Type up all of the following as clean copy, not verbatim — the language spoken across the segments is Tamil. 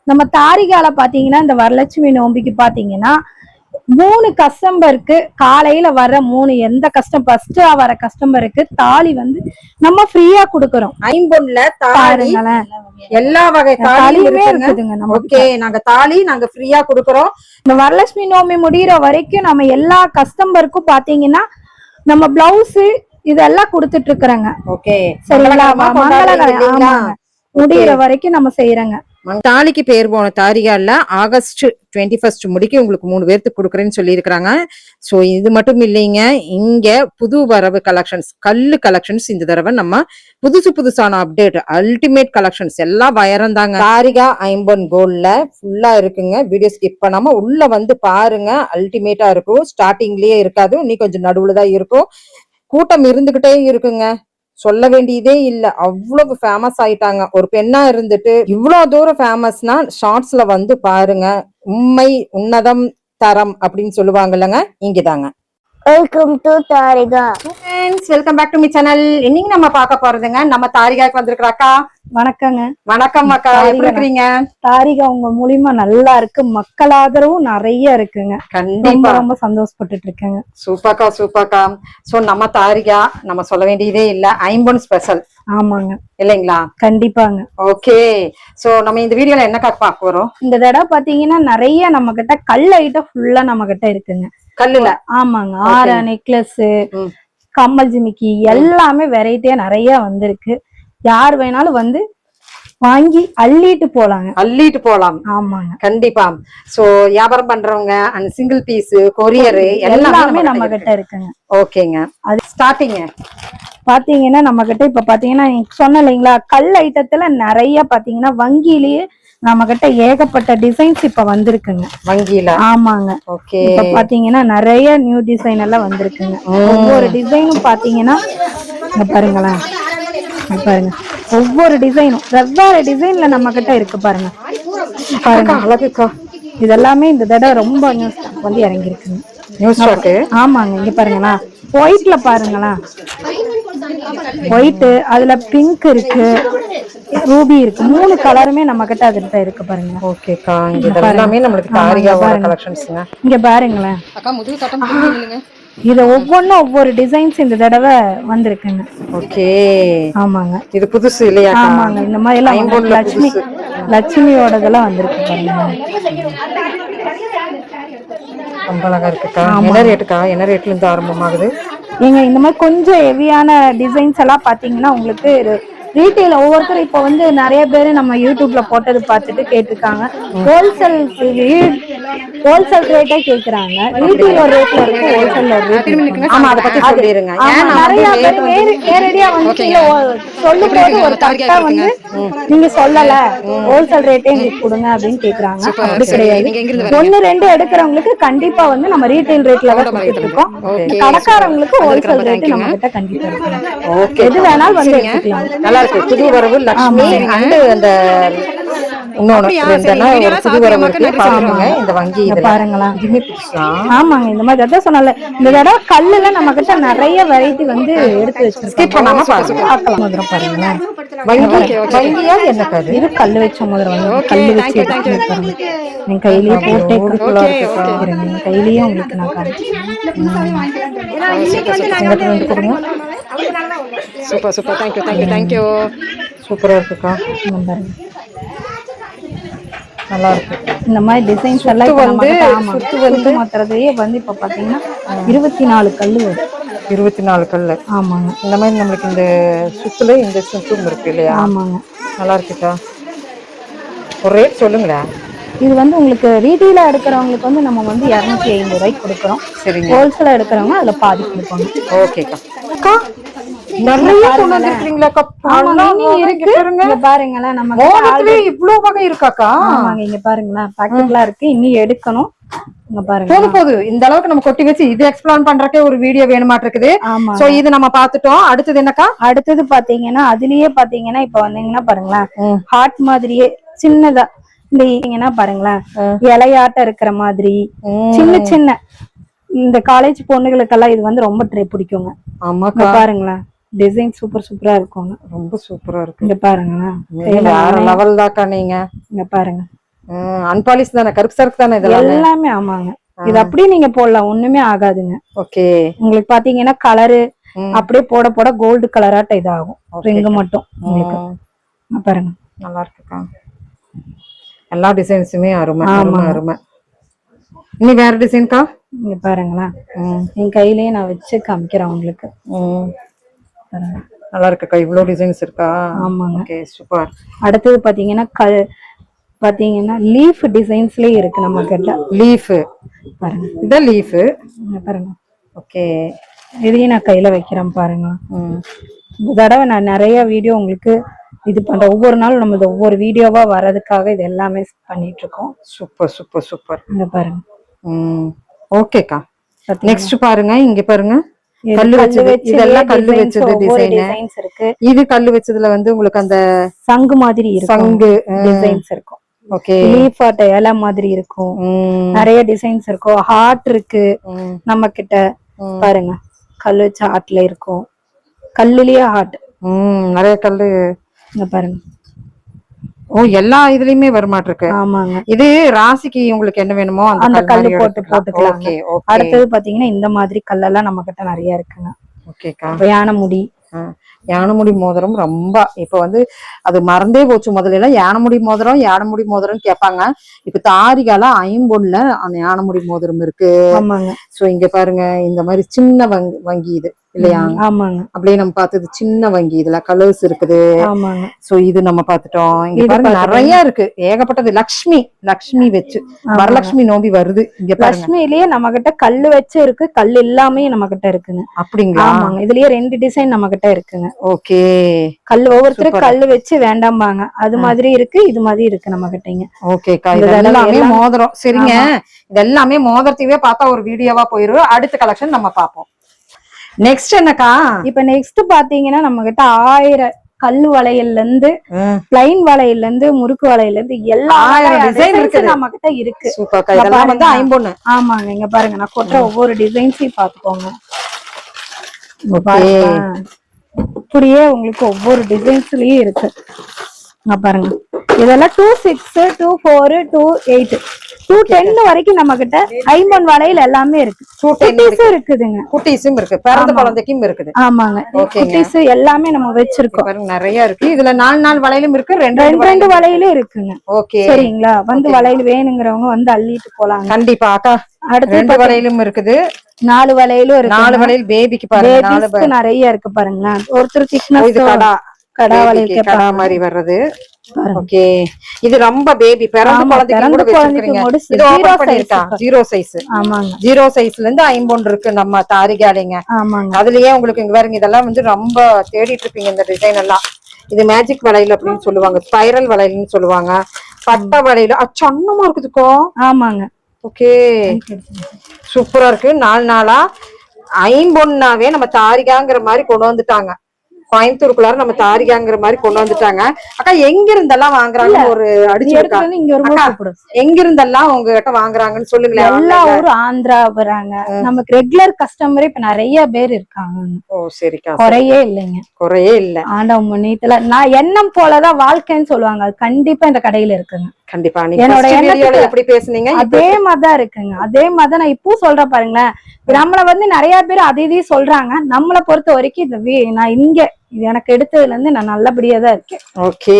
நம்ம தாரிகால பாத்தீங்கன்னா இந்த வரலட்சுமி நோம்பிக்கு பாத்தீங்கன்னா 3 கஸ்டமருக்கு காலையில வர 3 எந்த ஃபர்ஸ்ட் வர கஸ்டமருக்கு தாலி வந்து நம்ம ஃப்ரீயா கொடுக்கறோம். ஐம்பொன்ல தாலி எல்லா வகை தாலியுமே இருக்குதுங்க. ஓகே, நாங்க தாலி நாங்க ஃப்ரீயா கொடுக்கறோம். இந்த வரலட்சுமி நோம்பி முடிகிற வரைக்கும் நம்ம எல்லா கஸ்டமருக்கும் பாத்தீங்கன்னா நம்ம பிளவுஸ் இதெல்லாம் கொடுத்துட்டு இருக்கிறோங்க. ஓகே, மங்களகரமா முடிகிற வரைக்கும் நம்ம செய்யறோங்க. தாலிக்கு பேர் போன தாரிகால ஆகஸ்ட் 21 முடிக்க உங்களுக்கு 3 பேருக்கு கொடுக்குறேன்னு சொல்லி இருக்கிறாங்க. சோ இது மட்டும் இல்லைங்க, இங்க புது வரவு கலெக்ஷன்ஸ், கல்லு கலெக்ஷன்ஸ் இந்த தடவை நம்ம புதுசான அப்டேட் அல்டிமேட் கலெக்ஷன்ஸ் எல்லாம் வயரம் தாங்க. தாரிகா ஐம்பொன் கோல்ட்ல ஃபுல்லா இருக்குங்க. வீடியோ ஸ்கிப் பண்ணாம உள்ள வந்து பாருங்க, அல்டிமேட்டா இருக்கும். ஸ்டார்டிங்லயே இருக்காது, இன்னும் கொஞ்சம் நடுவுல தான் இருக்கும். கூட்டம் இருந்துகிட்டே இருக்குங்க, சொல்ல வேண்டியதே இல்ல. அவ்வளவு ஃபேமஸ் ஆயிட்டாங்க. ஒரு பெண்ணா இருந்துட்டு இவ்வளவு தூரம் ஃபேமஸ்னா ஷார்ட்ஸ்ல வந்து பாருங்க. உண்மை உன்னதம் தரம் அப்படின்னு சொல்லுவாங்கல்லங்க, இங்கதாங்க. Welcome to Tarika friends, welcome back to me channel. இன்னைக்கு நம்ம பார்க்க போறதுங்க, நம்ம தாரிகாக்கு வந்திருக்கிற அக்கா. வணக்கங்க. வணக்கம் அக்கா, எப்படி இருக்கீங்க? தாரிகா உங்க மூலியமா நல்லா இருக்கு, மக்கள் ஆதரவும் நிறைய இருக்குங்க. கண்டிப்பா ரொம்ப சந்தோஷப்பட்டுட்டு இருக்கேங்க. சூப்பர்க்கா சூப்பர்க்கா. சோ நம்ம தாரிகா நம்ம சொல்ல வேண்டியதே இல்ல, ஐம்பொன் ஸ்பெஷல். ஆமாங்க, இல்லைங்களா? கண்டிப்பாங்க. ஓகே, சோ நம்ம இந்த வீடியோல என்ன பார்க்க போறோம்? இந்த தடவை பாத்தீங்கன்னா நிறைய நம்ம கிட்ட கல் ஐட்டம் ஃபுல்லா நம்ம கிட்ட இருக்குங்க. கல்லுல? ஆமாங்க, ஆர நெக்லஸ், கம்மல் ஜிமிக்கி எல்லாமே வெரைட்டியா நிறைய வந்திருக்கு. யார் வேணாலும் வந்து வாங்கி அள்ளிட்டு போலாங்க. அள்ளிட்டு போலாம். ஆமாங்க, கண்டிப்பா. சோ வியாபாரம் பண்றவங்க அண்ட் சிங்கிள் பீஸ் கொரியர் எல்லாமே நம்ம கிட்ட இருக்குங்க. ஓகேங்க, அது ஸ்டார்டிங் பாத்தீங்கன்னா நம்ம கிட்ட இப்ப பாத்தீங்கன்னா சொன்ன இல்லைங்களா, கல் ஐட்டத்துல நிறைய பாத்தீங்கன்னா வங்கியிலேயே நம்ம கிட்ட ஏகப்பட்ட டிசைன்ஸ் இப்ப வந்திருக்குங்க வங்கியில. ஆமாங்க. ஓகே, இப்ப பாத்தீங்கன்னா நிறைய நியூ டிசைன் எல்லாம் வந்திருக்குங்க. ஒவ்வொரு டிசைனும் பாத்தீங்கன்னா பாருங்களேன், பாருங்க ஒவ்வொரு டிசைனும் வெவ்வேறு டிசைன்ல நம்ம கிட்ட இருக்கு. பாருங்க பாருங்க, அழகுக்கா. இதெல்லாமே இந்த தடவை ரொம்ப நியூ ஸ்டாக் வந்து இறங்கி இருக்குங்க. New stock? ஆமாங்க. இங்க பாருங்களா, ஒயிட்ல பாருங்களா, ஒயிட், அதுல பிங்க் இருக்கு, ரூபி இருக்கு, 3 கலருமே நம்ம கிட்ட அதுல இருக்கு. பாருங்க. ஓகேக்கா, இங்க எல்லாமே நமக்கு தாரிகாவோட கலெக்ஷன்ஸ்ங்க. இங்க பாருங்களேன் அக்கா, முதுகு கட்டம் இல்லங்க. இது ஒவ்வொரு டிசைன்ஸ் இந்த தடவை வந்திருக்குங்க. ஓகே, ஆமாங்க. இது புதுசு இல்லையா? ஆமாங்க, இந்த மாதிரி எல்லாம் லட்சுமியோடதெல்லாம் வந்திருக்கு. பாருங்க, ரொம்ப அழகா இருக்குக்கா. என்ன ரேட்டுக்கா? என்ன ரேட்ல இருந்து ஆரம்பமாகுது? நீங்க இந்த மாதிரி கொஞ்சம் ஹெவியான டிசைன்ஸ் எல்லாம் பாத்தீங்கன்னா உங்களுக்கு ரீட்டைல ஒவ்வொருத்தரும் இப்ப வந்து நிறைய பேரு நம்ம யூடியூப்ல போட்டது பார்த்துட்டு கேட்டிருக்காங்க. ஹோல்சேல் ரேட்டே கேக்குறாங்க. ரீட்டைல் ஒரு ரேட்ல இருக்கு, ஹோல்சேல் ஒரு ரேட். ஆமா, அத பத்தி சொல்லிருங்க. நிறைய பேர் நேரடியா வந்து சொல்லும்போது ஒரு கரெக்டா வந்து நீங்க சொல்லல, ஹோல்சேல் ரேட்டே எங்களுக்கு கொடுங்க அப்படின்னு கேக்குறாங்க. அப்படி கிடையாது. 1-2 எடுக்கிறவங்களுக்கு கண்டிப்பா வந்து நம்ம ரீட்டைல் ரேட்ல தான் கொடுத்துட்டு இருக்கோம். கடைக்காரங்களுக்கு ஹோல்சேல் ரேட் நம்ம கிட்ட கண்டிப்பா இருக்கு. எது வேணாலும் வந்து எடுத்துக்கலாம். நல்லா இருக்கு. புது வரவு லட்சுமி அண்ட் அந்த இன்னொன்னு புது வரவு இருக்கு. பாருங்க இந்த வங்கி பாருங்களா, ஆமாங்க. இந்த மாதிரி அதான் சொன்னல, இந்த தடவை கல்லுல நம்ம கிட்ட நிறைய வெரைட்டி வந்து எடுத்து வச்சிருக்கோம். பாருங்க, வங்கியா என்ன கரு? இது கல்லு வச்ச முதல்ல கல்லு வச்சு என் கையிலேயே போட்டே என் கையிலேயே உங்களுக்கு நான் காமிச்சேன். Super super, thank you. சூப்பரா இருக்குக்கா, நல்லா இருக்கு. இந்த மாதிரி டிசைன்ஸ் எல்லாம் வந்து சுத்து வந்து மாத்துறதையே வந்து இப்ப பாத்தீங்கன்னா 24 கல்லு வரும். 24 கல்லு? ஆமாங்க. இந்த மாதிரி நம்மளுக்கு இந்த சுத்துல இந்த சுத்தும் இருக்கு இல்லையா? ஆமாங்க, நல்லா இருக்குக்கா. ஒரு ரேட் சொல்லுங்களேன். இது வந்து உங்களுக்கு ரீட்டெயிலா எடுக்கிறவங்களுக்கு வந்து நம்ம வந்து 250 ரூபாய்க்கு கொடுக்குறோம். சரிங்க. ஹோல்சேலா எடுக்கிறவங்க அதுல பாதி கொடுப்பாங்க. ஓகேக்கா. அக்கா, நிறைய கொண்டு வந்திருக்கீங்களாக்கா? இங்க பாருங்களேன், நம்ம இவ்வளவு வகை இருக்காக்கா? ஆமாங்க, இங்க பாருங்களேன், பாக்கெட்லாம் இருக்கு. இன்னும் எடுக்கணும். போது இந்த அளவுக்கு நம்ம கொட்டி வச்சு இது எக்ஸ்பிளைன் பண்றக்கே ஒரு வீடியோ வேணுமாட்டு இருக்குது. சோ இது நம்ம பாத்துட்டோம். அடுத்தது என்னக்கா? அடுத்தது பாத்தீங்கன்னா அதுலயே பாத்தீங்கன்னா இப்ப வந்தீங்கன்னா பாருங்களேன், ஹார்ட் மாதிரியே சின்னதா இந்த பாருங்களேன், இலையாட்டம் இருக்கிற மாதிரி சின்ன சின்ன இந்த காலேஜ் பொண்ணுகளுக்கெல்லாம் இது வந்து ரொம்ப பிடிக்குங்க. ஆமாக்கா, பாருங்களேன், டிசைன் சூப்பரா இருக்குங்க. ரொம்ப சூப்பரா இருக்கு. இங்க பாருங்களேன், வேற லெவல் தாக்கா. நீங்க இங்க பாருங்க, அன்பாலிஷ் தானே, கருப்பு சரக்கு தானே இதெல்லாம்? எல்லாமே ஆமாங்க. இது அப்படியே நீங்க போடலாம், ஒண்ணுமே ஆகாதுங்க. ஓகே. உங்களுக்கு பாத்தீங்கன்னா கலரு அப்படியே போட போட கோல்டு கலராட்ட இதாகும் ரிங்கு மட்டும் உங்களுக்கு. பாருங்க நல்லா இருக்குக்கா. எல்லா டிசைன்ஸுமே அருமை அருமை. இன்னும் வேற டிசைன்க்கா இங்க பாருங்களா, என் கையிலேயே நான் வச்சு காமிக்கிறேன் உங்களுக்கு. நல்லா இருக்குக்கா. இவ்வளவு டிசைன்ஸ் இருக்கா? ஆமாங்க. Okay super. அடுத்தது பாத்தீங்கன்னா பாத்தீங்கன்னா லீஃப் டிசைன்ஸ்லயே இருக்கு நம்ம கிட்ட. லீஃப் பாருங்க, இதான் லீஃப் பாருங்க. ஓகே, இதையும் நான் கையில வைக்கிறேன் பாருங்க. இந்த தடவை நான் நிறைய வீடியோ உங்களுக்கு இது பண்ற, ஒவ்வொரு நாளும் நம்ம ஒவ்வொரு வீடியோவா வர்றதுக்காக இது எல்லாமே பண்ணிட்டு இருக்கோம். Super super super. இங்க பாருங்க. ஓகேக்கா. நெக்ஸ்ட் பாருங்க, இங்க பாருங்க, கல்லு வச்சது. இதெல்லாம் கல்லு வச்சது டிசைன்ஸ் இருக்கு. இது கல்லு வச்சதுல வந்து உங்களுக்கு அந்த சங்கு மாதிரி இருக்கும், சங்கு டிசைன்ஸ் இருக்கும். ஓகே, லீஃப் ஆட்ட இலை மாதிரி இருக்கும், நிறைய டிசைன்ஸ் இருக்கும். ஹார்ட் இருக்கு நம்ம கிட்ட பாருங்க, கல்லு வச்ச ஹார்ட்ல இருக்கும், கல்லுலயே ஹார்ட். நிறைய கல்லு இங்க பாருங்க. எல்லா இதுலயுமே வருமாட்டிருக்கு. ஆமாங்க. இது ராசிக்கு உங்களுக்கு என்ன வேணுமோ அந்த கல்லு போட்டுக்கலாம். அடுத்தது பாத்தீங்கன்னா இந்த மாதிரி கல்லெல்லாம் நம்ம கிட்ட நிறைய இருக்குங்க. ஓகேக்கா. யானை முடி, யானைமுடி மோதிரம் ரொம்ப இப்ப வந்து அது மறந்தே போச்சு. முதல்ல எல்லாம் யானைமுடி மோதிரம் கேட்பாங்க. இப்ப தாரிகால ஐம்பொன்ல அந்த யானைமுடி மோதிரம் இருக்கு. ஆமாங்க. சோ இங்க பாருங்க, இந்த மாதிரி சின்ன வங்கி இது இல்லையா? ஆமாங்க. அப்படியே நம்ம பார்த்தது சின்ன வங்கி, இதுல கலர்ஸ் இருக்குது. ஆமாங்க. சோ இது நம்ம பாத்துட்டோம். இங்க பாருங்க நிறைய இருக்கு, ஏகப்பட்டது. லக்ஷ்மி வச்சு வரலட்சுமி நோம்பி வருது. இங்க லட்சுமியிலேயே நம்ம கிட்ட கல்லு வச்சு இருக்கு, கல் எல்லாமே நம்ம கிட்ட இருக்குங்க. அப்படிங்களா? ஆமாங்க. இதுலயே 2 டிசைன் நம்ம கிட்ட இருக்குங்க. ஓகே. கல்லு ஒவ்வொருத்தரும் கல்லு வச்சு வேண்டாம்பாங்க, அது மாதிரி இருக்கு, இது மாதிரி இருக்கு நம்ம கிட்டங்க. ஓகேக்கா. இது எல்லாமே மோதிரம். சரிங்க, இது எல்லாமே மோதிரத்தையே பார்த்தா ஒரு வீடியோவா போயிரும். அடுத்த கலெக்ஷன் நம்ம பார்ப்போம். நெக்ஸ்ட் என்னக்கா? இப்ப நெக்ஸ்ட் பாத்தீங்கன்னா நம்ம கிட்ட 1000 கல்லு வளையல்ல இருந்து பிளைன் வளையல்ல இருந்து முறுக்கு வளையல்ல இருந்து எல்லா டிசைன் நம்ம கிட்ட இருக்கு. இதெல்லாம் வந்து ஐம்பொன்னு. ஆமாங்க. இங்க பாருங்க, நான் கொட்டுற ஒவ்வொரு டிசைன்ஸையும் பாத்துக்கோங்க. இப்படியே உங்களுக்கு ஒவ்வொரு டிசைன்ஸ்லயும் இருக்கு. பாருங்க, இதெல்லாம் 26, 24, 28, 210 வரைக்கும் நம்ம கிட்ட ஐம்பொன் வளையல் எல்லாமே இருக்கு. இருக்குதுங்க, குட்டீஸும் இருக்கு, பிறந்த குழந்தைக்கும் இருக்குது. ஆமாங்க. குட்டீஸ் எல்லாமே நம்ம வச்சிருக்கோம். நிறைய இருக்கு. இதுல 4 வளையலும் இருக்கு, 2 வளையலும் இருக்குங்க. ஓகே, சரிங்களா? வந்து வளையல் வேணுங்கிறவங்க வந்து அள்ளிட்டு போலாம். கண்டிப்பா அக்கா. அடுத்து 2 வளையலும் இருக்குது, 4 வளையலும் இருக்கு. 4 வளையல் பேபிக்கு பாருங்க, நிறைய இருக்கு பாருங்க. ஒருத்தர் திக்னஸ் கடா வளையல் கடா மாதிரி வர்றது. ஓகே, இது ரொம்ப பேபி பிறந்த குழந்தைக்கு கூட வச்சிருக்கீங்க. இது ஓபன் பண்ணிருக்கா? 0 சைஸ். ஆமாங்க. 0 சைஸ்ல இருந்து ஐம்பொன் இருக்கு நம்ம தாரிகாலைங்க. ஆமாங்க. அதுலயே உங்களுக்கு இங்க பாருங்க, இதெல்லாம் வந்து ரொம்ப தேடிட்டு இருப்பீங்க இந்த டிசைன் எல்லாம். இது மேஜிக் வளையல் அப்படின்னு சொல்லுவாங்க, ஸ்பைரல் வளையல்னு சொல்லுவாங்க, பட்டை வளையல். அச்சன்னமா இருக்குதுக்கோ. ஆமாங்க. ஓகே, சூப்பரா இருக்கு. 4 நாளா ஐம்பொன்னாவே நம்ம தாரிகாங்கிற மாதிரி கொண்டு வந்துட்டாங்க. கோயம்புத்தூருக்குள்ளார நம்ம தாரிகாங்கிற மாதிரி கொண்டு வந்துட்டாங்க. அக்கா எங்க இருந்தெல்லாம் வாங்குறாங்க? ஒரு அடிச்சு எங்க இருந்தெல்லாம் உங்ககிட்ட வாங்குறாங்கன்னு சொல்லுங்களேன். எல்லா ஊரும் ஆந்திரா வராங்க, நமக்கு ரெகுலர் கஸ்டமரே இப்ப நிறைய பேர் இருக்காங்க. ஓ சரிக்கா. குறையே இல்லைங்க, குறையே இல்ல. ஆண்டவன் முன்னீத்துல நான் எண்ணம் போலதான் வாழ்க்கைன்னு சொல்லுவாங்க, அது கண்டிப்பா இந்த கடையில இருக்குங்க. கண்டிப்பா. என்னோட எப்படி பேசுனீங்க அதே மாதிரிதான் இருக்குங்க. அதே மாதிரிதான் நான் இப்போ சொல்றேன் பாருங்களேன். நம்மள வந்து நிறைய பேர் அதையும் சொல்றாங்க. நம்மளை பொறுத்த வரைக்கும் நான் இங்க எனக்கு எடுத்ததுல இருந்து நான் நல்லபடியா தான் இருக்கேன். ஓகே,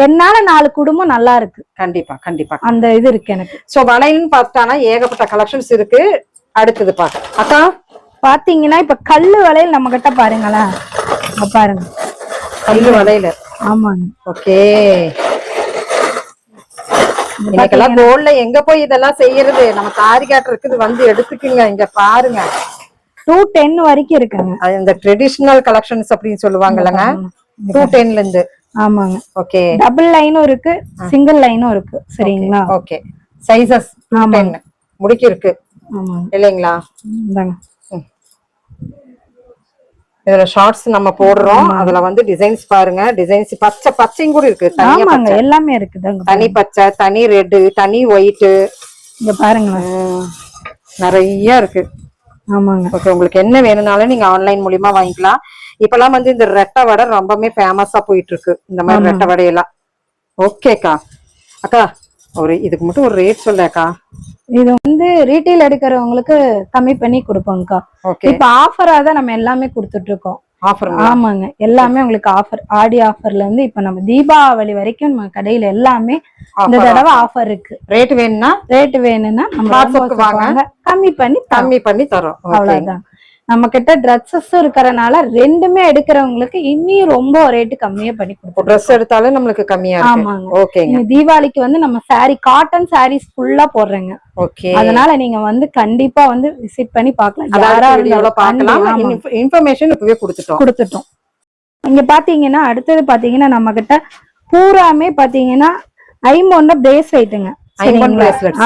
என்னால 4 குடும்பம் நல்லா இருக்கு. கண்டிப்பா கண்டிப்பா அந்த இது இருக்கு எனக்கு. சோ வளையல்னு பார்த்தானா ஏகப்பட்ட கலெக்ஷன்ஸ் இருக்கு. அடுத்தது பாக்க அக்கா பாத்தீங்கன்னா இப்ப கல்லு வளையல் நம்ம கிட்ட பாருங்களேன். பாருங்க, கல்லு வளையல். ஆமாங்க. ஓகே, இன்னைக்கெல்லாம் கோல்ட்ல எங்க போய் இதெல்லாம் செய்யறது? நம்ம தாரிகாட்டு இருக்குது, வந்து எடுத்துக்குங்க. இங்க பாருங்க, 210 வரைக்கும் இருக்குங்க. இந்த ட்ரெடிஷனல் கலெக்ஷன்ஸ் அப்படின்னு சொல்லுவாங்கல்லங்க, 210ல இருந்து. ஆமாங்க. ஓகே, டபுள் லைனும் இருக்கு, சிங்கிள் லைனும் இருக்கு. சரிங்களா? ஓகே, சைஸஸ் 210 முடிக்கு இருக்கு இல்லைங்களா? இதுல ஷார்ட்ஸ் நம்ம போடுறோம், அதுல வந்து டிசைன்ஸ் பாருங்க. டிசைன்ஸ் பச்சையும் கூட இருக்கு, ஆமாங்க, எல்லாமே இருக்குது. தனி பச்சை, தனி ரெட், தனி ஒயிட். இங்க பாருங்க, நிறைய இருக்கு. ஆமாங்க. ஓகே, உங்களுக்கு என்ன வேணும்னாலும் நீங்க ஆன்லைன் மூலியமா வாங்கிக்கலாம். இப்பெல்லாம் வந்து இந்த ரெட்டை வடை ரொம்பவே ஃபேமஸா போயிட்டு இருக்கு, இந்த மாதிரி ரெட்டை வடையெல்லாம். ஓகேக்கா. அக்கா ஒரு இதுக்கு மட்டும் ஒரு ரேட் சொல்லக்கா. இது வந்து ரீட்டைல் எடுக்கிறவங்களுக்கு கம்மி பண்ணி கொடுப்போம்க்கா. ஓகே. இப்ப ஆஃபரா தான் நம்ம எல்லாமே கொடுத்துட்டு இருக்கோம். ஆஃபர்? ஆமாங்க, எல்லாமே உங்களுக்கு ஆஃபர். ஆடி ஆஃபர்ல இருந்து இப்ப நம்ம தீபாவளி வரைக்கும் நம்ம கடையில எல்லாமே இந்த தடவை ஆஃபர் இருக்கு. ரேட் வேணும்னா நம்ம வாட்ஸ்அப்க்கு வாங்க, கம்மி பண்ணி தரோம். அவ்வளவுதான். நம்ம கிட்ட ட்ரெஸ்ஸஸ் இருக்கறனால ரெண்டுமே எடுக்கிறவங்களுக்கு இன்னும் ரொம்ப ரேட் கம்மியா பண்ணி கொடுப்போம். ட்ரெஸ் எடுத்தாலும் நம்மளுக்கு கம்மியா இருக்கு. ஆமாங்க. ஓகேங்க. தீபாவளிக்கு வந்து நம்ம காட்டன் சாரீஸ் ஃபுல்லா போடுறேங்க. ஓகே. அதனால நீங்க வந்து கண்டிப்பா வந்து விசிட் பண்ணி பார்க்கலாம். இன்ஃபர்மேஷன் இப்பவே கொடுத்துட்டோம். இங்க பாத்தீங்கன்னா அடுத்தது பாத்தீங்கன்னா நம்ம கிட்ட பூராமே பாத்தீங்கன்னா ஐம்பொன்ல பிரேஸ்லெட்டுங்க.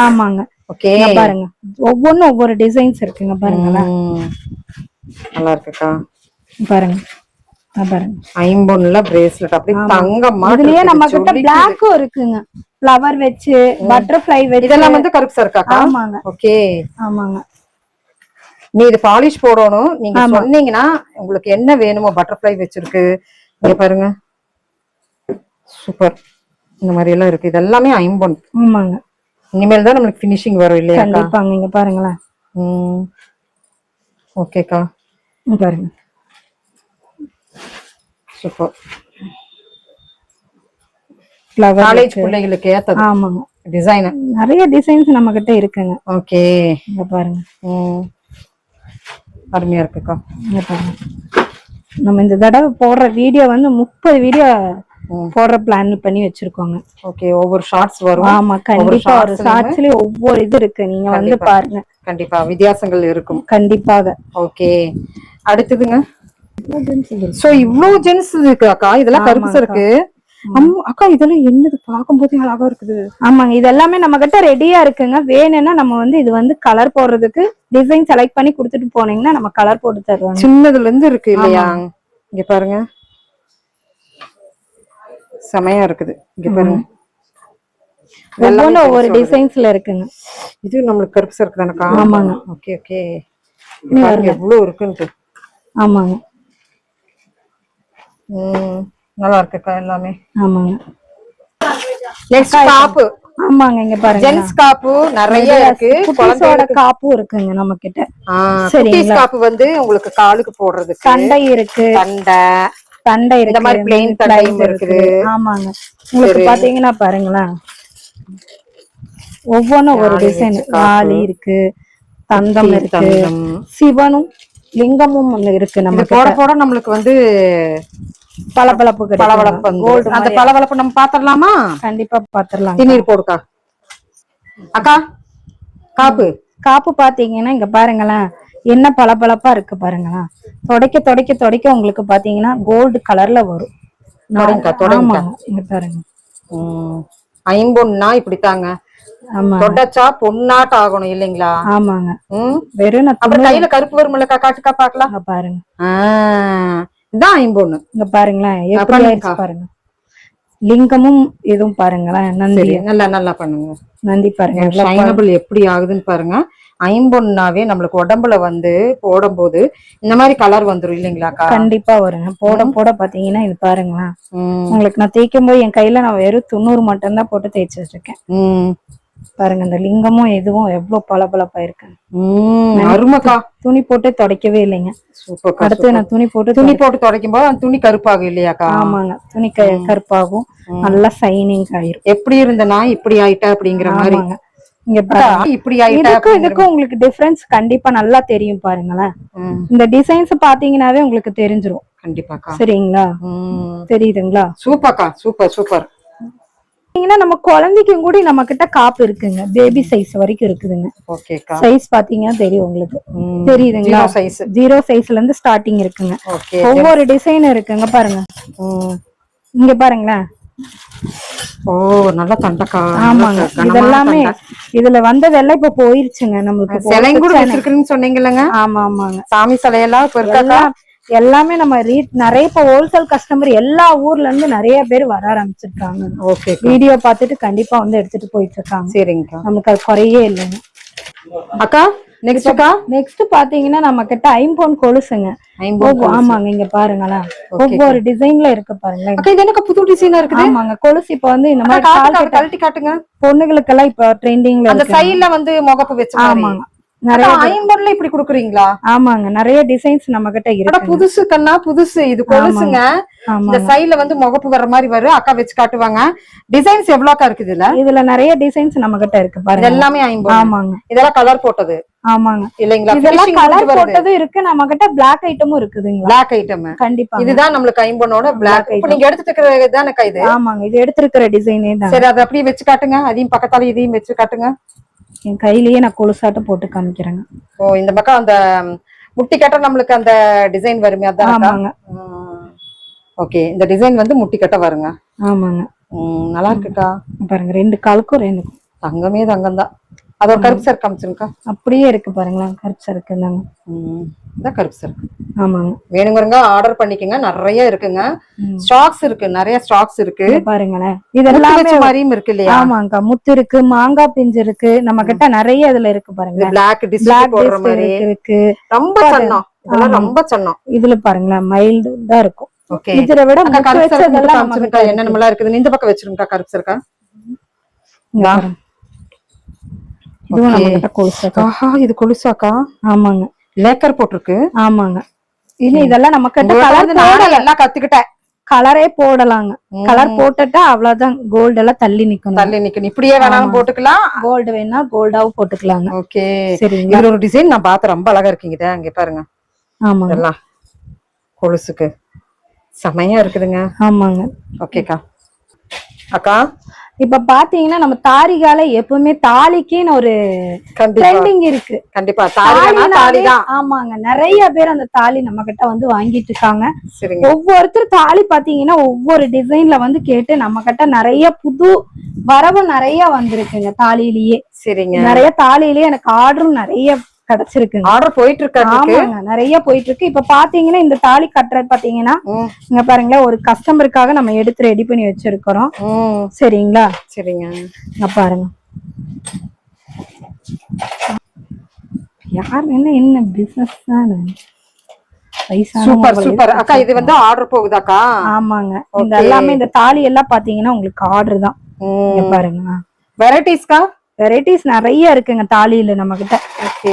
ஆமாங்க. ஓகே. பாருங்க, ஒவ்வொன்றும் ஒவ்வொரு டிசைன்ஸ் இருக்குங்க. பாருங்களேன், நல்லா இருக்குக்கா. பாருங்க பாருங்க, ஐம்பொன்ல பிரேஸ்லெட் அப்படி தங்கமா. இதுலயே நம்ம கிட்ட பிளாக்கும் இருக்குங்க, ஃப்ளவர் வச்சு, பட்டர்ஃப்ளை வச்சு. இதெல்லாம் வந்து கருப்பு சர்க்காக்கா? ஆமாங்க. ஓகே. ஆமாங்க. நீ இது பாலிஷ் போடணும், நீங்க சொன்னீங்கன்னா உங்களுக்கு என்ன வேணுமோ. பட்டர்ஃப்ளை வச்சிருக்கு, இங்க பாருங்க, சூப்பர். இந்த மாதிரி எல்லாம் இருக்கு. இது எல்லாமே ஐம்பொன். ஆமாங்க. இனிமேல் தான் நம்மளுக்கு ஃபினிஷிங் வரும் இல்லையா? கண்டிப்பாங்க. இங்க பாருங்களேன். ஓகேக்கா, பாருங்க, சூப்பர். காலேஜ் பிள்ளைகளுக்கு ஏத்தது. ஆமாங்க. டிசைன் நிறைய டிசைன்ஸ் நம்ம கிட்ட இருக்குங்க. ஓகே. இங்க பாருங்க, அருமையா இருக்குக்கா. இங்க பாருங்க, நம்ம இந்த தடவை போடுற வீடியோ வந்து 30 வீடியோ போடுற பிளான் பண்ணி வச்சிருக்கோங்க. ஓகே. ஒவ்வொரு ஷார்ட்ஸ் வரும். ஆமா, கண்டிப்பா. ஒரு ஷார்ட்ஸ்லயே ஒவ்வொரு இது இருக்கு, நீங்க வந்து பாருங்க. கண்டிப்பா வித்தியாசங்கள் இருக்கும். கண்டிப்பாக. ஓகே. அடுத்ததுங்க. சோ இவ்ளோ ஜென்ஸ் இருக்கு அக்கா. இதெல்லாம் கருப்பு இருக்கு அக்கா. இதெல்லாம் என்னது, பாக்கும்போதே அழகா இருக்குது. ஆமாங்க, இதெல்லாமே நம்ம கிட்ட ரெடியா இருக்குங்க. வேணும்னா நம்ம வந்து இது வந்து கலர் போடுறதுக்கு டிசைன் செலக்ட் பண்ணி கொடுத்துட்டு போனீங்கன்னா நம்ம கலர் போட்டு தருவோம். சின்னதுல இருந்து இருக்கு இல்லையா? இங்க பாருங்க, செமையா இருக்குது. இங்க பாருங்க, ஒவ்வொன்றும் ஒவ்வொரு டிசைன்ஸ்ல இருக்குங்க. இது நம்மளுக்கு கருப்பு சர்க்கு தானக்கா? ஆமாங்க. Okay okay. எவ்வளவு இருக்குன்ட்டு. ஆமாங்க. நல்லா இருக்குக்கா எல்லாமே. ஆமாங்க. நெக்ஸ்ட் காப்பு. ஆமாங்க, இங்க பாருங்க, ஜென்ஸ் காப்பு நிறைய இருக்கு. குழந்தையோட காப்பு இருக்குங்க நம்ம கிட்ட. சரி, காப்பு வந்து உங்களுக்கு காலுக்கு போடுறதுக்கு தண்டை இருக்கு. தண்டை இருக்கு, இந்த மாதிரி பிளேன் தண்டையும் இருக்குது. ஆமாங்க. உங்களுக்கு பாத்தீங்கன்னா பாருங்களேன், ஒவ்வொன்றும் ஒரு டிசைன். ஆளி இருக்கு, தங்கம் இருக்கு, சிவனும் லிங்கமும் ஒண்ணு இருக்கு. நம்ம போட போட நம்மளுக்கு வந்து பளபளப்பு கோல்டு. அந்த பளபளப்பு நம்ம பாத்திரலாமா? கண்டிப்பா பாத்திரலாம். தண்ணீர் போடுக்கா அக்கா. காப்பு பாத்தீங்கன்னா இங்க பாருங்களேன், என்ன பளபளப்பா இருக்கு பாருங்களேன். துடைக்க துடைக்க துடைக்க உங்களுக்கு பாத்தீங்கன்னா கோல்டு கலர்ல வரும். இங்க பாருங்க, ஐம்பொன்னா இப்படித்தாங்க. தொடச்சா பொன்னாட்ட ஆகணும் இல்லைங்களா? ஆமாங்க. வெறும் அப்புறம் கையில கருப்பு வரும்லக்கா, காட்டுக்கா பாக்கலாம். பாருங்க, இதான் ஐம்பொன்னு. இங்க பாருங்களேன், எப்படி ஆயிடுச்சு பாருங்க. லிங்கமும் இதுவும் பாருங்களேன். நந்தி நல்லா நல்லா பண்ணுங்க. நந்தி பாருங்க, ஷைனபிள் எப்படி ஆகுதுன்னு பாருங்க. ஐம்பொன்னாவே நம்மளுக்கு உடம்புல வந்து போடும் போது இந்த மாதிரி கலர் வந்துரும் இல்லைங்களாக்கா? கண்டிப்பா வருங்க. போட போட பாத்தீங்கன்னா இது பாருங்களேன். உங்களுக்கு நான் தேய்க்கும் போது என் கையில நான் வெறும் 90 மட்டும் தான் போட்டு தேய்ச்சி வச்சிருக்கேன். பாருங்க, இந்த லிங்கமும் எதுவும் எவ்வளவு பளபளப்பா இருக்கு. அருமைக்கா. துணி போட்டு துடைக்கவே இல்லைங்க. அடுத்து நான் துணி போட்டு துடைக்கும் போது அந்த துணி கருப்பாகும் இல்லையாக்கா? ஆமாங்க, துணி கருப்பாகும், நல்லா சைனிங் ஆயிரும். எப்படி இருந்தனா இப்படி ஆயிட்டா அப்படிங்கிற மாதிரி. இங்க இப்படி இதுக்கும் உங்களுக்கு டிஃபரன்ஸ் கண்டிப்பா நல்லா தெரியும் பாருங்களேன். இந்த டிசைன்ஸ் பாத்தீங்கன்னாவே உங்களுக்கு தெரிஞ்சிரும். கண்டிப்பாக்கா. சரிங்களா? தெரியுதுங்களா? சூப்பர்க்கா, சூப்பர் சூப்பர். நம்ம குழந்தைக்கும் கூட நம்ம கிட்ட காப்பு இருக்குங்க. பேபி சைஸ் வரைக்கும் இருக்குதுங்க. ஓகேக்கா. சைஸ் பாத்தீங்கன்னா தெரியும் உங்களுக்கு. தெரியுதுங்களா? 0 சைஸ்ல இருந்து ஸ்டார்டிங் இருக்குங்க. ஒவ்வொரு டிசைன் இருக்குங்க. பாருங்க, இங்க பாருங்களேன். ஓ, நல்லா தண்டக்கா. ஆமாங்க, இதெல்லாமே இதுல வந்ததெல்லாம் இப்ப போயிருச்சுங்க. நம்மளுக்கு சிலையும் கூட வச்சிருக்கீங்கன்னு சொன்னீங்கல்லங்க? ஆமா ஆமாங்க, சாமி சிலையெல்லாம் இப்ப இருக்கா? எல்லாமே நம்ம நிறைய இப்ப ஹோல்சேல் கஸ்டமர் எல்லா ஊர்ல இருந்து நிறைய பேர் வர ஆரம்பிச்சிருக்காங்க. ஓகே, வீடியோ பார்த்துட்டு கண்டிப்பா வந்து எடுத்துட்டு போயிட்டு இருக்காங்க. சரிங்கக்கா, நமக்கு அது குறையே இல்லைங்க. அக்கா நெக்ஸ்ட்க்கா நெக்ஸ்ட் பாத்தீங்கன்னா நம்ம கிட்ட ஐம்பொன் கொலுசுங்க. ஆமாங்க, இங்க பாருங்களேன், ஒவ்வொரு டிசைன்ல இருக்கு பாருங்களேன். அக்கா இது எனக்கு புது டிசைனா இருக்குது. ஆமாங்க, கொலுசு இப்ப வந்து இந்த மாதிரி கழட்டி காட்டுங்க. பொண்ணுங்களுக்கு எல்லாம் இப்ப ட்ரெண்டிங்ல அந்த சைடுல வந்து முகப்பு வச்சு. ஆமாங்க, நிறைய ஐம்பொன்ல இப்படி குடுக்குறீங்களா? ஆமாங்க, நிறைய டிசைன்ஸ் நம்ம கிட்ட இருக்கு. புதுசு கண்ணா, புதுசு இது கொலுசுங்க. இந்த சைடுல வந்து முகப்பு வர்ற மாதிரி வரும். அக்கா வச்சு காட்டுவாங்க. டிசைன்ஸ் எவ்வளவுக்கா இருக்கு இதுல? இதுல நிறைய டிசைன்ஸ் நம்ம கிட்ட இருக்கு பாருங்க. எல்லாமே ஐம்பொன். ஆமாங்க, இதெல்லாம் கலர் போட்டது. ஆமாங்க இல்லைங்களா? இதெல்லாம் கலர் போட்டது இருக்கு. நம்ம கிட்ட பிளாக் ஐட்டமும் இருக்குதுங்க. பிளாக் ஐட்டம் கண்டிப்பா. இதுதான் நம்மளுக்கு ஐம்பொனோட பிளாக். இப்போ நீங்க எடுத்துட்டு இருக்கிறது தானே இது? ஆமாங்க, இது எடுத்துக்கிற டிசைனே தான். சரி, அதை அப்படியே வச்சு காட்டுங்க. அதையும் பக்கத்தால இதையும் வச்சு காட்டுங்க. என் கையிலேயே நான் கொலுசாட்டம் போட்டு காமிக்கிறேங்க. ஓ, இந்த பக்கம் அந்த முட்டி கட்ட நம்மளுக்கு அந்த டிசைன் வருமே அதான்? ஆமாங்க. ஓகே, இந்த டிசைன் வந்து முட்டி கட்ட வருங்க. ஆமாங்க, நல்லா இருக்குக்கா. பாருங்க, ரெண்டு காலுக்கும் ரெண்டு தங்கமே தங்கம் தான். அது ஒரு கருப்பு சருக்கு காமிச்சிருக்கா? அப்படியே இருக்கு பாருங்களேன், கருப்பு சருக்கு தாங்க. இதான் கருப்பு சருக்கு. ஆமாங்க, வேணுங்கிறவங்க ஆர்டர் பண்ணிக்கங்க. நிறைய இருக்குங்க, ஸ்டாக்ஸ் இருக்கு, நிறைய ஸ்டாக்ஸ் இருக்கு பாருங்களேன். இதெல்லாம் மாதிரியும் இருக்கு இல்லையா? ஆமாங்க, முத்து இருக்கு, மாங்காய் பிஞ்சு இருக்கு, நம்ம கிட்ட நிறைய இதுல இருக்கு பாருங்க. பிளாக் டிஸ்ப்ளே போடுற மாதிரி இருக்கு. ரொம்ப சன்னம், இதெல்லாம் ரொம்ப சன்னம். இதுல பாருங்களேன், மைல்டு தான் இருக்கும். ஓகே, இத விட கருப்பு சருக்கு காமிச்சிருக்கா? என்னென்னலாம் இருக்குது இந்த பக்கம் வச்சிருக்கா? கருப்பு சருக்கா? இது கொலுசாக்கா? ஆமாங்க, லேக்கர் போட்டிருக்கு. ஆமாங்க, இன்னும் இதெல்லாம் நம்ம கிட்ட கலர் எல்லாம் கத்துக்கிட்டேன். கலரே போடலாங்க. கலர் போட்டுட்டா அவ்வளவுதான், கோல்டு எல்லாம் தள்ளி நிக்கணும். இப்படியே வேணாலும் போட்டுக்கலாம். கோல்டு வேணா கோல்டாவும் போட்டுக்கலாங்க. ஓகே, சரிங்க. இதுல ஒரு டிசைன் நான் பார்த்தேன், ரொம்ப அழகா இருக்கீங்க. அங்க பாருங்க. ஆமாங்க, எல்லாம் கொலுசுக்கு செமையா இருக்குதுங்க. ஆமாங்க. ஓகேக்கா. அக்கா இப்ப பாத்தீங்கன்னா நம்ம தாரிகால எப்பவுமே தாலிக்குன்னு ஒரு ட்ரெண்டிங் இருக்கு. கண்டிப்பா தாலிதான். ஆமாங்க, நிறைய பேர் அந்த தாலி நம்ம கிட்ட வந்து வாங்கிட்டு இருக்காங்க. ஒவ்வொருத்தர் தாலி பாத்தீங்கன்னா ஒவ்வொரு டிசைன்ல வந்து கேட்டு நம்ம கிட்ட நிறைய புது வரவு நிறைய வந்திருக்குங்க தாலியிலேயே. சரிங்க, நிறைய தாலியிலேயே எனக்கு ஆர்டரும் நிறைய கிடைச்சிருக்கு. ஆர்டர் போயிட்டு இருக்கு. ஆமாங்க, நிறைய போயிட்டு இருக்கு. இப்ப பாத்தீங்கன்னா இந்த தாலி கட்டுறது பாத்தீங்கன்னா இங்க பாருங்களேன், ஒரு கஸ்டமருக்காக நம்ம எடுத்து ரெடி பண்ணி வச்சிருக்கிறோம். சரிங்களா? சரிங்க, இங்க பாருங்க. யார் என்ன பிசினஸ் தான். சூப்பர் சூப்பர் அக்கா. இது வந்து ஆர்டர் போகுதாக்கா? ஆமாங்க, இந்த எல்லாமே இந்த தாலி எல்லாம் பாத்தீங்கன்னா உங்களுக்கு ஆர்டர் தான். இங்க பாருங்க, வெரைட்டிஸ்க்கா? வெரைட்டிஸ் நிறைய இருக்குங்க தாலியில நம்ம கிட்ட. ஓகே,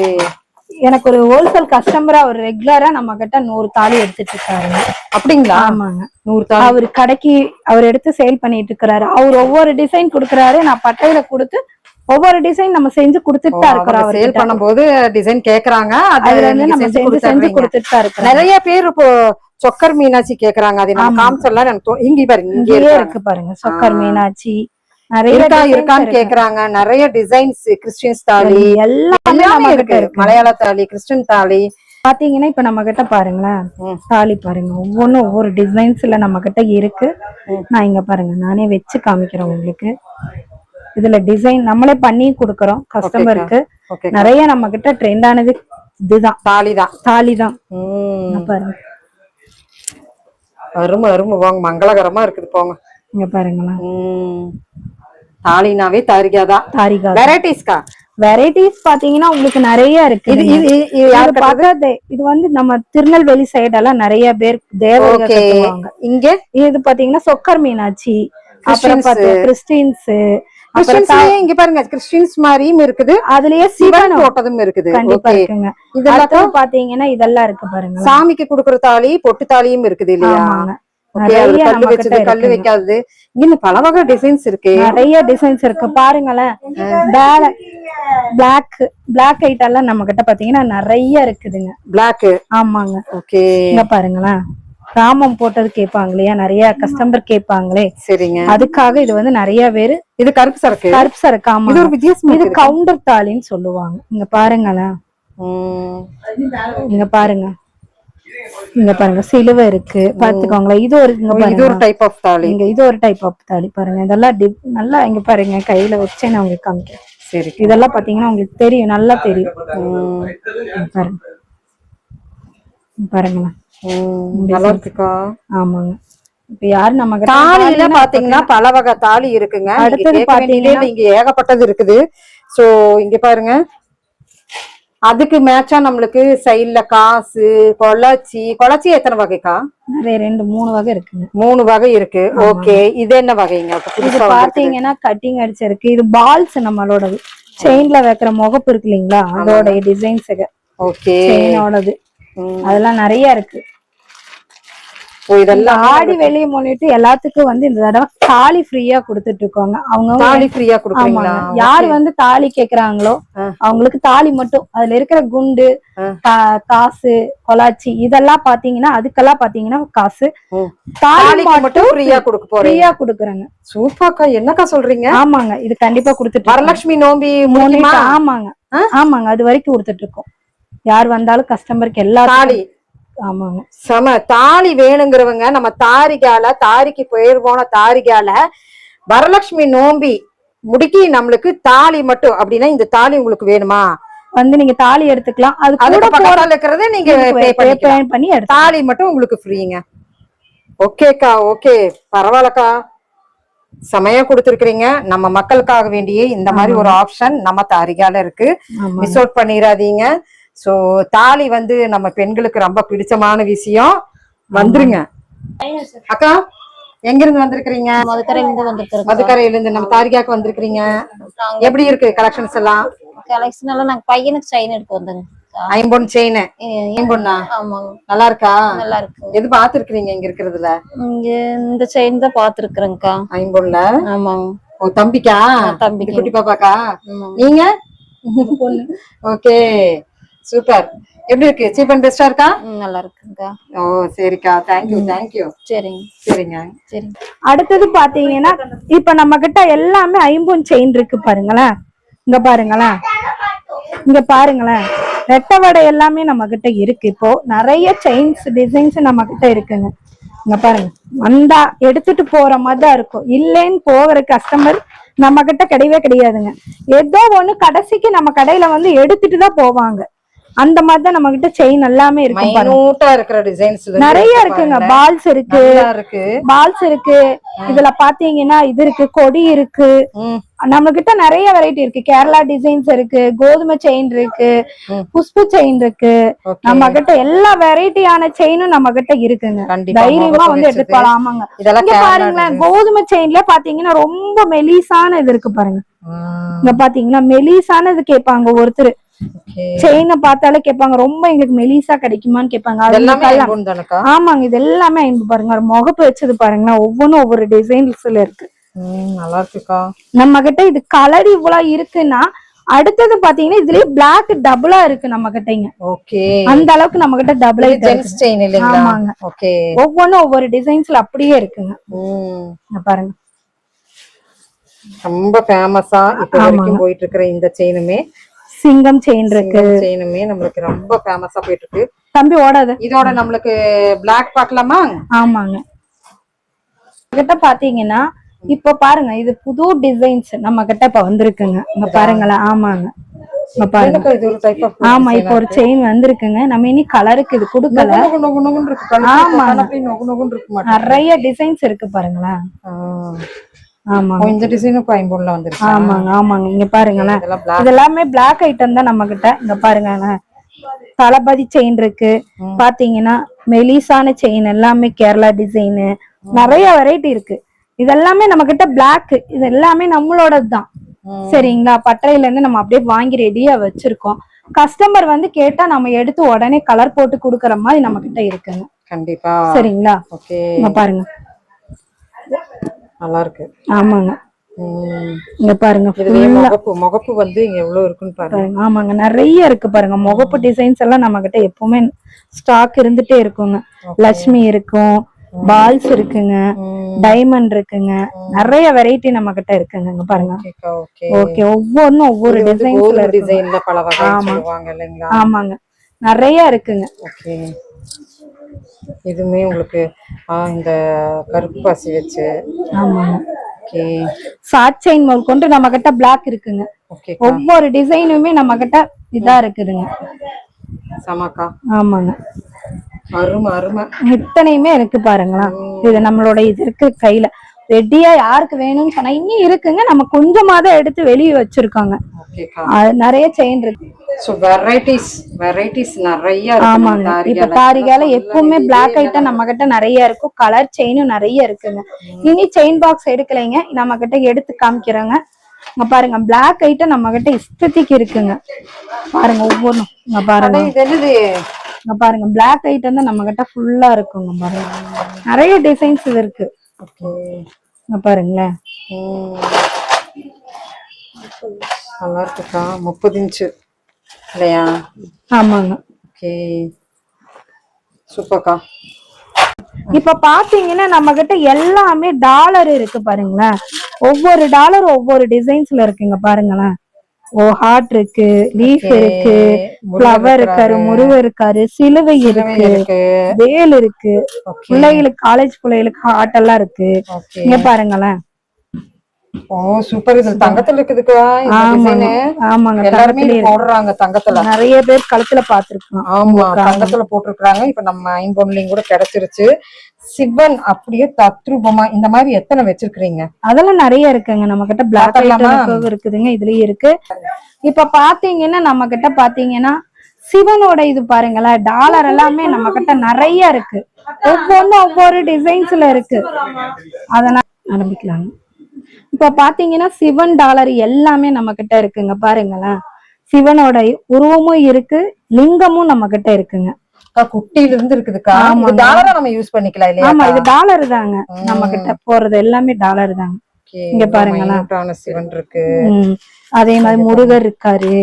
எனக்கு ஒரு ஹோல்சேல் கஸ்டமரா ஒரு ரெகுலரா நம்ம கிட்ட 100 தாலி எடுத்துட்டு இருக்காரு. அப்படிங்களா? ஆமாங்க, 100 தாலி. அவரு கடைக்கு அவர் எடுத்து சேல் பண்ணிட்டு இருக்காரு. அவர் ஒவ்வொரு டிசைன் கொடுக்கறாரு, நான் பட்டையில கொடுத்து ஒவ்வொரு டிசைன் நம்ம செஞ்சு கொடுத்துட்டு தான் இருக்கிறோம். அவர் சேல் பண்ணும்போது டிசைன் கேக்குறாங்க, அதுல இருந்து நம்ம செஞ்சு கொடுத்துட்டு தான் இருக்கோம். நிறைய பேர் இப்போ சொக்கர் மீனாட்சி கேக்குறாங்க. அது நம்ம காமிச்சலாம். இங்க பாருங்க, இங்கே இருக்கு பாருங்க, சொக்கர் மீனாட்சி நிறைய இருக்கான்னு கேக்குறாங்க. நிறைய டிசைன்ஸ், கிறிஸ்டியன்ஸ் தாலி எல்லாமே இருக்கு. மலையாள தாலி, கிறிஸ்டியன் தாலி பாத்தீங்கன்னா இப்ப நம்ம கிட்ட பாருங்களேன், தாலி பாருங்க, ஒவ்வொன்னும் ஒவ்வொரு டிசைன்ஸ்ல நம்ம கிட்ட இருக்கு. நான் இங்க பாருங்க, நானே வச்சு காமிக்கிறேன் உங்களுக்கு. இதுல டிசைன் நம்மளே பண்ணி கொடுக்கறோம் கஸ்டமருக்கு. நிறைய நம்ம கிட்ட ட்ரெண்ட் ஆனது இதுதான், தாலிதான். பாருங்க, அருமை அருமை போங்க, மங்களகரமா இருக்குது போங்க. இங்க பாருங்களேன், தாலினாவே தாரிகாதான். தாரிகா வெரைட்டிஸ்க்கா? வெரைட்டிஸ் பாத்தீங்கன்னா உங்களுக்கு நிறைய இருக்கு. இது வந்து நம்ம திருநெல்வேலி சைடெல்லாம் நிறைய பேர் தேவர்கள் கட்டுவாங்க. இங்க இது பாத்தீங்கன்னா சொக்கர் மீனாட்சி, அப்புறம் கிறிஸ்டியன்ஸ். இங்க பாருங்க, கிறிஸ்டியன்ஸ் மாதிரியும் இருக்குது, அதுலயே சிவன் போட்டதும் இருக்குது. கண்டிப்பா இருக்குங்க. இதெல்லாம் பாத்தீங்கன்னா இதெல்லாம் இருக்கு பாருங்க. சாமிக்கு குடுக்குற தாலி, பொட்டு தாலியும் இருக்குது இல்லையா? கல்லு வச்சது, கல்லு வைக்காதது, இங்க பல வகை டிசைன்ஸ் இருக்கு. நிறைய டிசைன்ஸ் இருக்கு பாருங்களேன். பிளாக் ஐட்டம் எல்லாம் நம்ம கிட்ட பாத்தீங்கன்னா நிறைய இருக்குதுங்க. பிளாக்? ஆமாங்க. ஓகே, இங்க பாருங்களேன், ராமம் போட்டது கேட்பாங்க இல்லையா, நிறைய கஸ்டமர் கேட்பாங்களே. சரிங்க, அதுக்காக இது வந்து நிறைய பேரு. இது கருப்பு சரக்கு? கருப்பு சரக்கு. ஆமா, இது ஒரு வித்தியாசம். இது கவுண்டர் தாலின்னு சொல்லுவாங்க. இங்க பாருங்களேன், இங்க பாருங்க, இங்க பாருங்க, சிலுவை இருக்கு பாத்துக்கோங்களேன். இது ஒரு டைப் ஆஃப் தாலி. இங்க இது ஒரு டைப் ஆஃப் தாலி பாருங்க. இதெல்லாம் நல்லா இங்க பாருங்க, கையில வச்சே நான் உங்களுக்கு காமிக்கிறேன். சரி, இதெல்லாம் பாத்தீங்கன்னா உங்களுக்கு தெரியும், நல்லா தெரியும். பாருங்க பாருங்களேன், நல்லா இருக்குக்கா. ஆமாங்க. இப்ப யாரு நம்ம தாலியில பாத்தீங்கன்னா பல வகை தாலி இருக்குங்க. அடுத்தது பாத்தீங்கன்னா இங்க ஏகப்பட்டது இருக்குது. சோ இங்க பாருங்க, அதுக்கு மேட்சா நம்மளுக்கு சைடுல காசு, கொளச்சி எத்தனை வகைக்கா? நிறைய 2-3 வகை இருக்குங்க. 3 வகை இருக்கு. ஓகே, இது என்ன வகைங்க? இது பாத்தீங்கன்னா கட்டிங் அடிச்சிருக்கு. இது பால்ஸ் நம்மளோடது. செயின்ல வைக்கிற முகப்பு இருக்கு இல்லீங்களா, அதோட டிசைன்ஸ். ஓகே, செயினோடது அதெல்லாம் நிறைய இருக்கு. இதெல்லாம் ஆடி வெளியே முன்னிட்டு எல்லாத்துக்கும் வந்து இந்த தடவை தாலி ஃப்ரீயா கொடுத்துட்டு இருக்கோங்க. அவங்க தாலி ஃப்ரீயா கொடுக்குறீங்களா? யார் வந்து தாலி கேக்குறாங்களோ அவங்களுக்கு தாலி மட்டும், அதுல இருக்கிற குண்டு, காசு, கொலாச்சி இதெல்லாம் பாத்தீங்கன்னா அதுக்கெல்லாம் பாத்தீங்கன்னா காசு, தாலி மட்டும் ஃப்ரீயா கொடுக்குறாங்க. சூப்பர்க்கா, என்னக்கா சொல்றீங்க? ஆமாங்க, இது கண்டிப்பா கொடுத்துட்டு வரலட்சுமி நோம்பி முடியுமா? ஆமாங்க, அது வரைக்கும் கொடுத்துட்டு இருக்கோம். யார் வந்தாலும் கஸ்டமருக்கு எல்லா தாலி. ஆமாங்க, சம தாலி வேணுங்கிறவங்க நம்ம தாரிக்கு போயிருவோம். தாரிகால வரலட்சுமி நோம்பி முடிக்கி நம்மளுக்கு தாலி மட்டும் அப்படின்னா இந்த தாலி உங்களுக்கு வேணுமா வந்து நீங்க தாலி எடுத்துக்கலாம். அது கூட பக்கத்துல இருக்கிறத நீங்க பே பண்ணி தாலி மட்டும் உங்களுக்கு ஃப்ரீங்க. ஓகேக்கா, ஓகே, பரவாயில்லக்கா, செமையா கொடுத்துருக்கீங்க. நம்ம மக்களுக்காக வேண்டியே இந்த மாதிரி ஒரு ஆப்ஷன் நம்ம தாரிகால இருக்கு. மிஸ் அவுட் பண்ணிடாதீங்க. சோ தாலி வந்து நம்ம பெண்களுக்கு ரொம்ப பிடிச்சமான விஷயம். வந்துருங்க அக்கா. எங்க இருந்து வந்திருக்கீங்க? மதுக்கரையில இருந்து நம்ம தாரிகாக்கு வந்திருக்கீங்க. எப்படி இருக்கு கலெக்ஷன்ஸ் எல்லாம்? கலெக்ஷன் எல்லாம் நாங்க பையனுக்கு செயின் எடுத்து வந்தோங்க. ஐம்பொன் செயின். ஐம்பொன்னா நல்லா இருக்கா? நல்லா இருக்கு. எது பாத்துருக்கீங்க இங்க இருக்கிறதுல? இங்க இந்த செயின் தான் பாத்துருக்கேன்க்கா. ஐம்பொன்ல. ஆமாங்க. ஓ, தம்பிக்கா? தம்பிக்கு. குட்டி பாப்பாக்கா? நீங்க? Okay, super. எப்படி இருக்கு? சீப் அண்ட் பெஸ்டா இருக்கா? நல்லா இருக்குங்கா. ஓ, சரிக்கா, தேங்க்யூ. சரிங்க. அடுத்தது பாத்தீங்கன்னா இப்ப நம்ம கிட்ட எல்லாமே ஐம்பொன் செயின் இருக்கு. பாருங்களேன், இங்க பாருங்களேன், ரெட்டை வடை எல்லாமே நம்ம கிட்ட இருக்கு. இப்போ நிறைய செயின்ஸ் டிசைன்ஸ் நம்ம கிட்ட இருக்குங்க. இங்க பாருங்க, வந்தா எடுத்துட்டு போற மாதிரிதான் இருக்கும். இல்லைன்னு போகிற கஸ்டமர் நம்ம கிட்ட கிடையவே கிடையாதுங்க. ஏதோ ஒண்ணு கடைசிக்கு நம்ம கடையில வந்து எடுத்துட்டு தான் போவாங்க. அந்த மாதிரிதான் நம்ம கிட்ட செயின் எல்லாமே இருக்கு. நிறைய இருக்குங்க. பால்ஸ் இருக்கு. இதுல பாத்தீங்கன்னா இது இருக்கு, கொடி இருக்கு. நம்ம கிட்ட நிறைய வெரைட்டி இருக்கு. கேரளா டிசைன்ஸ் இருக்கு, கோதுமை செயின் இருக்கு, புஷ்பு செயின் இருக்கு. நம்ம கிட்ட எல்லா வெரைட்டியான செயினும் நம்ம கிட்ட இருக்குங்க. தைரியமா வந்து எடுத்து போலாம். ஆமாங்க, இங்க பாருங்களேன், கோதுமை செயின்ல பாத்தீங்கன்னா ரொம்ப மெலிசான இது இருக்கு பாருங்க. இங்க பாத்தீங்கன்னா மெலிசான இது கேட்பாங்க ஒருத்தர். செயினை பார்த்தாலே கேட்பாங்க, ரொம்ப எங்களுக்கு மெலிசா கிடைக்குமான்னு கேட்பாங்க. ஆமாங்க, இது எல்லாமே பாருங்க, முகப்பு வச்சது பாருங்க, ஒவ்வொன்றும் ஒவ்வொரு டிசைன்ஸ்ல இருக்கு. நல்லா இருக்குக்கா. நம்ம கிட்ட இது கலர் இவ்வளவு இருக்குன்னா அடுத்தது பாத்தீங்கன்னா இதுலயே பிளாக் டபுளா இருக்கு நம்ம கிட்டங்க. ஓகே, அந்த அளவுக்கு நம்ம கிட்ட டபுளா செயின் இல்லைங்களா? ஆமாங்க. ஓகே, ஒவ்வொன்றும் ஒவ்வொரு டிசைன்ஸ்ல அப்படியே இருக்குங்க. பாருங்க, ரொம்ப ஃபேமஸா இப்ப வரைக்கும் போயிட்டு இருக்கிற இந்த செயினுமே சிங்கம் செயின் இருக்கு. செயினுமே நம்மளுக்கு ரொம்ப ஃபேமஸா போயிட்டு இருக்கு. தம்பி ஓடாது. இதோட நம்மளுக்கு பிளாக் பார்க்கலாமா? ஆமாங்க, கிட்ட பாத்தீங்கன்னா இப்ப பாருங்க, இது புது டிசைன்ஸ் நம்ம கிட்ட இப்ப வந்திருக்குங்க. இங்க பாருங்களேன். ஆமாங்க, இங்க பாருங்க. இது ஒரு டைப் ஆஃப். ஆமா, இப்ப ஒரு செயின் வந்திருக்குங்க. நம்ம இனி கலருக்கு இது கொடுக்கல. ஆமா, நிறைய டிசைன்ஸ் இருக்கு பாருங்களேன். ஆமாங்க, இந்த டிசைனும் ஐம்பொன்ல வந்திருக்கு. ஆமாங்க, இங்க பாருங்களேன், இதெல்லாமே பிளாக் ஐட்டம் தான் நம்ம கிட்ட. இங்க பாருங்க, தளபதி செயின் இருக்கு. பாத்தீங்கன்னா மெலிசான செயின் எல்லாமே கேரளா டிசைன், நிறைய வெரைட்டி இருக்கு. இதெல்லாமே நம்ம கிட்ட பிளாக், இது எல்லாமே நம்மளோடது தான். சரிங்களா? பட்டறையில இருந்து நம்ம அப்படியே வாங்கி ரெடியா வச்சிருக்கோம். கஸ்டமர் வந்து கேட்டா நம்ம எடுத்து உடனே கலர் போட்டு குடுக்கற மாதிரி நம்ம கிட்ட இருக்குங்க. கண்டிப்பா. சரிங்களா? ஓகே, இங்க பாருங்க, நல்லா இருக்கு. ஆமாங்க, இங்க பாருங்க, முகப்பு வந்து இங்க எவ்வளவு இருக்குன்னு பாருங்க. ஆமாங்க, நிறைய இருக்கு பாருங்க. முகப்பு டிசைன்ஸ் எல்லாம் நம்ம கிட்ட எப்பவுமே ஸ்டாக் இருந்துட்டே இருக்குங்க. லட்சுமி இருக்கும், பால்ஸ் இருக்குங்க, டைமண்ட் இருக்குங்க, நிறைய வெரைட்டி நம்ம கிட்ட இருக்குங்க. இங்க பாருங்க. ஓகே, ஒவ்வொன்றும் ஒவ்வொரு டிசைன்ல பல வகை சொல்லுவாங்க இல்லைங்களா? ஆமாங்க, நிறைய இருக்குங்க. ஓகே, இதுமே உங்களுக்கு இந்த கருப்பு பாசி வச்சு. ஆமாங்க, ஓகே, ஷார்ட் செயின் முதல் கொண்டு நம்ம கிட்ட பிளாக் இருக்குங்க. ஒவ்வொரு டிசைனுமே நம்ம கிட்ட இதா இருக்குதுங்க. சமாக்கா. ஆமாங்க, அருமை. இத்தனையுமே இருக்கு பாருங்களா. இது நம்மளோட இது இருக்கு கையில ரெடியா யாருக்கு வேணும்னு சொன்னா இன்னும் இருக்குங்க. நம்ம கொஞ்சமா தான் எடுத்து வெளியே வச்சிருக்காங்க. ஓகேக்கா. நிறைய செயின் இருக்கு. சோ வெரைட்டிஸ் நிறைய இருக்கு. ஆமாங்க. இப்ப தாரிகால எப்பவுமே பிளாக் ஐட்டம் நம்ம கிட்ட நிறைய இருக்கும். கலர் செயினும் நிறைய இருக்குங்க. இனி செயின் பாக்ஸ் எடுக்கலைங்க, நம்ம கிட்ட எடுத்து காமிக்கிறோங்க. இங்க பாருங்க, பிளாக் ஐட்டம் நம்ம கிட்ட இஷ்டத்துக்கு இருக்குங்க. பாருங்க ஒவ்வொன்றும். இங்க பாருங்க, இங்க பாருங்க, பிளாக் ஐட்டம் தான் நம்ம கிட்ட ஃபுல்லா இருக்குங்க. பாருங்க நிறைய டிசைன்ஸ் இருக்கு. இங்க பாருங்களேன், நல்லா இருக்குக்கா. 30 இன்ச்சு இல்லையா? ஆமாங்க. ஓகே, சூப்பர்க்கா. இப்ப பாத்தீங்கன்னா நம்ம கிட்ட எல்லாமே டாலர் இருக்கு. பாருங்களேன், ஒவ்வொரு டாலர் ஒவ்வொரு டிசைன்ஸ்ல இருக்குங்க. பாருங்களேன், ஹார்ட் இருக்கு, லீஃப் இருக்கு, ஃப்ளவர் இருக்காரு, முருகர் இருக்காரு, சிலுவை இருக்கு, வேல் இருக்கு, பிள்ளைகளுக்கு காலேஜ் பிள்ளைகளுக்கு ஹார்ட் எல்லாம் இருக்கு. இங்க பாருங்களேன். சூப்பர். இது தங்கத்துல இருக்குதுக்கா. ஆமாங்க, எல்லாருமே போடுறாங்க தங்கத்துல. நிறைய பேர் கழுத்துல பாத்துருக்கோம். ஆமா, தங்கத்துல போட்டிருக்காங்க. இப்ப நம்ம ஐம்பொன்லையும் கூட கிடைச்சிருச்சு. சிவன் அப்படியே தத்ரூபமா இந்த மாதிரி எத்தனை வச்சிருக்கீங்க? அதெல்லாம் நிறைய இருக்குங்க நம்ம கிட்ட. பிளாக் இருக்குதுங்க, இதுலயும் இருக்கு. இப்ப பாத்தீங்கன்னா நம்ம கிட்ட பாத்தீங்கன்னா சிவனோட இது பாருங்களேன், டாலர் எல்லாமே நம்ம கிட்ட நிறைய இருக்கு. ஒவ்வொன்றும் ஒவ்வொரு டிசைன்ஸ்ல இருக்கு. அதனால ஆரம்பிக்கலாங்க. இப்ப பாத்தீங்கன்னா சிவன் டாலர் எல்லாமே நம்ம கிட்ட இருக்குங்க. பாருங்களேன், சிவனோட உருவமும் இருக்கு, லிங்கமும் நம்ம கிட்ட இருக்குங்க. குட்டியில இருந்து இருக்குதுக்கா. டாலரா நம்ம யூஸ் பண்ணிக்கலாம் இல்லையா? ஆமா, இது டாலர் தாங்க. நம்ம கிட்ட போறது எல்லாமே டாலர் தாங்க. இங்க பாருங்களேன், சிவன் இருக்கு. அதே மாதிரி முருகர் இருக்காரு,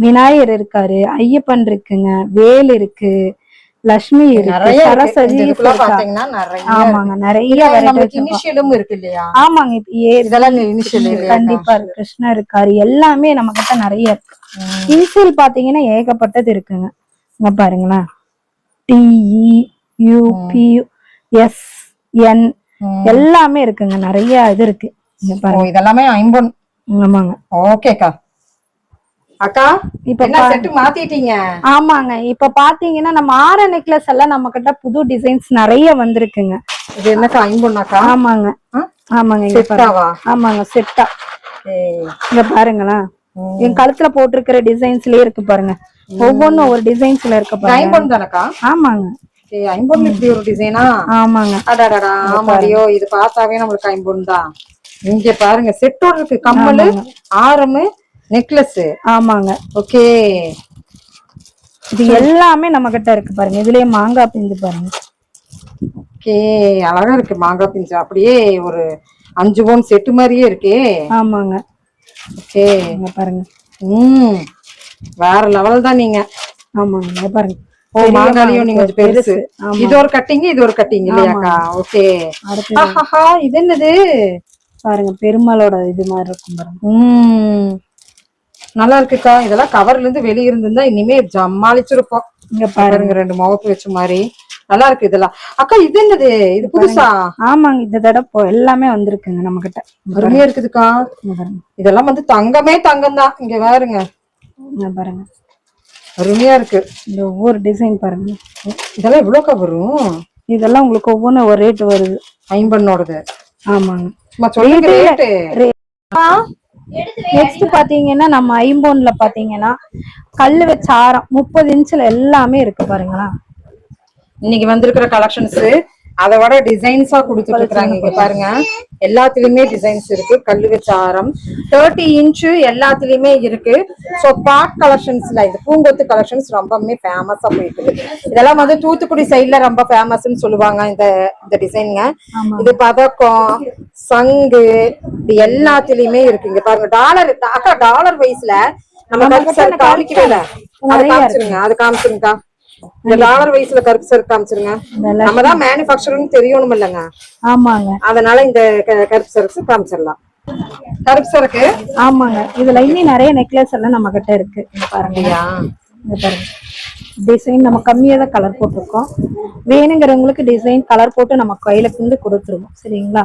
விநாயகர் இருக்காரு, ஐயப்பன் இருக்குங்க, வேல் இருக்கு, லட்சுமி இருக்கு, சரஸ்வதி. ஆமாங்க, நிறைய இருக்கு இல்லையா? ஆமாங்க. கண்டிப்பா கிருஷ்ணர் இருக்காரு. எல்லாமே நம்ம கிட்ட நிறைய இருக்கு. இன்சியல் பாத்தீங்கன்னா ஏகப்பட்டது இருக்குங்க. இங்க பாருங்களேன், TUPSN எல்லாமே இருக்குங்க. நிறைய இது இருக்கு. இதெல்லாமே ஐம்பொன். ஆமாங்க. ஓகேக்கா. அக்கா, இப்ப செட் மாத்திட்டீங்க? ஆமாங்க. இப்ப பாத்தீங்கன்னா நம்ம ஆர நெக்லஸ் எல்லாம் நம்ம கிட்ட புது டிசைன்ஸ் நிறைய வந்திருக்குங்க. இது என்னக்கா, ஐம்பொன்னாக்கா? ஆமாங்க, ஆமாங்க. ஆமாங்க, செட்டா. இங்க பாருங்களேன், என் கழுத்துல போட்டிருக்கிற டிசைன்ஸ்லயே இருக்கு பாருங்க. ஒவ்வொன்னும் ஒரு டிசைன்ஸ்ல இருக்கு பாருங்க. ஐம்பொன் தானக்கா? ஆமாங்க. ஐம்பொன் இப்படி ஒரு டிசைனா? ஆமாங்க. அடடடா, ஆமாடியோ, இது பார்த்தாவே நம்மளுக்கு ஐம்பொன் தான். இங்க பாருங்க, செட்டோட இருக்கு. கம்மலு, ஆரமு, நெக்லஸ். ஆமாங்க. ஓகே, இது எல்லாமே நம்ம கிட்ட இருக்கு பாருங்க. இதுலயே மாங்காய் பிஞ்சு பாருங்க. ஓகே, அழகா இருக்கு மாங்காய் பிஞ்சு. அப்படியே ஒரு 5 பவுன் செட்டு மாதிரியே இருக்கே. ஆமாங்க. ஓகே, பாருங்க. வேற லெவல் தான் நீங்க. ஆமாங்க, பாருங்க. மாங்காயும் நீங்க கொஞ்சம் பெருசு. இது ஒரு கட்டிங், இது ஒரு கட்டிங் இல்லையாக்கா? ஓகே. இது என்னது பாருங்க, பெருமாளோட இது மாதிரி இருக்கும் பாருங்க. நல்லா இருக்குக்கா. இதெல்லாம் கவர்ல இருந்து வெளிய இருந்திருந்தா இனிமே ஜமாளிச்சிருப்போம். இங்க பாருங்க, 2 முகப்பு வச்ச மாதிரி நல்லா இருக்கு இதெல்லாம். அக்கா, இது என்னது? இது புதுசா? ஆமாங்க, இந்த தடவை எல்லாமே வந்திருக்குங்க நம்ம கிட்ட. அருமையா இருக்குதுக்கா. இதெல்லாம் வந்து தங்கமே தங்கம் தான். இங்க பாருங்க, பாருங்க, அருமையா இருக்கு. இந்த ஒவ்வொரு டிசைன் பாருங்க. இதெல்லாம் எவ்வளவுக்கா வரும்? இதெல்லாம் உங்களுக்கு ஒவ்வொன்றும் ஒரு ரேட் வருது. ஐம்பொன்னோடது. ஆமாங்க. ரேட் நெக்ஸ்ட் பாத்தீங்கன்னா நம்ம ஐம்பொன்ல பாத்தீங்கன்னா கல்லு வச்ச ஆரம் 30 இன்ச்ல எல்லாமே இருக்கு பாருங்களா. இன்னைக்கு வந்திருக்கிற கலெக்ஷன்ஸ் அதை விட டிசைன்ஸா கொடுத்துட்டு இருக்காங்க. இங்க பாருங்க, எல்லாத்துலயுமே டிசைன்ஸ் இருக்கு. கல்லு வச்ச ஆரம் 30 இன்ச்சு எல்லாத்துலயுமே இருக்கு. சோ பாட் கலெக்ஷன்ஸ்ல இது பூங்கொத்து கலெக்ஷன்ஸ் ரொம்பவுமே ஃபேமஸா போயிட்டு இருக்கு. இதெல்லாம் வந்து தூத்துக்குடி சைட்ல ரொம்ப ஃபேமஸ்ன்னு சொல்லுவாங்க இந்த டிசைனுங்க. இது பதக்கம், சங்கு, இது எல்லாத்துலயுமே இருக்கு. இங்க பாருங்க, டாலர் அக்கா, டாலர் வைஸ்ல நம்ம காமிக்கவே இல்ல. அது காமிச்சிருங்க, அது காமிச்சிருங்கக்கா. இந்த டாலர் வைஸ்ல கருப்பு சருக்கு காமிச்சிருங்க. நம்ம தான் மேனுஃபேக்சரிங் தெரியணும் இல்லங்க? ஆமாங்க. அதனால இந்த கருப்பு சருக்கு காமிச்சிடலாம். கருப்பு சருக்கு. ஆமாங்க. இதுல இன்னும் நிறைய நெக்லஸ் எல்லாம் நம்ம கிட்ட இருக்கு. பாருங்கயா, இங்க பாருங்க. டிசைன் நம்ம கம்மியா தான் கலர் போட்டிருக்கோம். வேணுங்கிறவங்களுக்கு டிசைன் கலர் போட்டு நம்ம கையில கொண்டு கொடுத்துருவோம். சரிங்களா?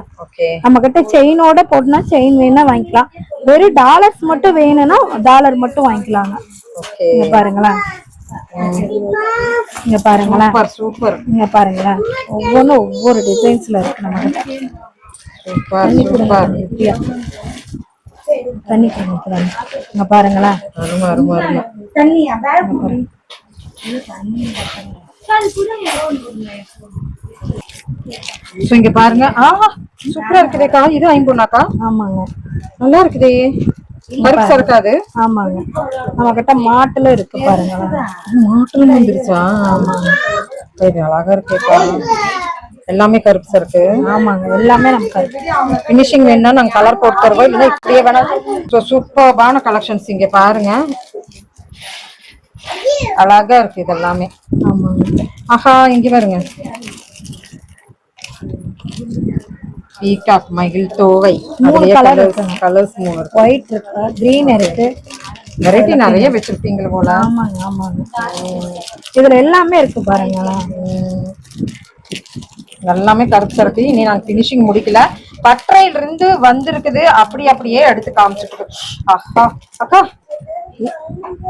நம்ம கிட்ட செயினோட போட்டுனா செயின் வேணா வாங்கிக்கலாம். வெறும் டாலர்ஸ் மட்டும் வேணும்னா டாலர் மட்டும் வாங்கிக்கலாங்க. இங்க பாருங்களேன், இங்க பாருங்களேன், சூப்பர். இங்க பாருங்களேன், ஒவ்வொன்றும் ஒவ்வொரு டிசைன்ஸ்ல இருக்கு நம்ம கிட்ட. சூப்பர் தண்ணி சூப்பர். கொடுங்க எப்படியா தண்ணி கொடுங்க இங்க பாருங்களேன். அருமை அருமை அருமை. தண்ணியா பேக் ஸோ இங்க பாருங்க. சூப்பரா இருக்குதேக்கா. இது ஐம்பொன்னாக்கா? ஆமாங்க நல்லா இருக்குதே. கருப்பு சரக்காது. ஆமாங்க நம்ம கிட்ட மாட்டுல இருக்கு பாருங்களேன். மாட்டுல வந்துருச்சா? ஆமாங்க. சரி அழகா இருக்கேக்கா. எல்லாமே கருப்பு சரக்கு. ஆமாங்க எல்லாமே நமக்கு பினிஷிங் வேணும்னா நாங்க கலர் போட்டு தருவோம், இல்லைன்னா இப்படியே வேணா. ஸோ சூப்பர்பான கலெக்ஷன்ஸ் இங்க பாருங்க. அழகா இருக்கு இது எல்லாமே. ஆமாங்க. ஆஹா இங்க பாருங்க. பீகாக் மயில் தோவை. மூணு கலர் இருக்கு. கலர்ஸ் 3 இருக்கு. ஒயிட் இருக்கு, கிரீன் இருக்கு. வெரைட்டி நிறைய வச்சிருப்பீங்க போல. ஆமாங்க ஆமாங்க. இதுல எல்லாமே இருக்கு பாருங்களேன். எல்லாமே கருப்பு சரக்கு. இனி நாங்க பினிஷிங் முடிக்கல. பட்டறையில இருந்து வந்திருக்குது. அப்படியே எடுத்து காமிச்சிட்டு. ஆஹா அக்கா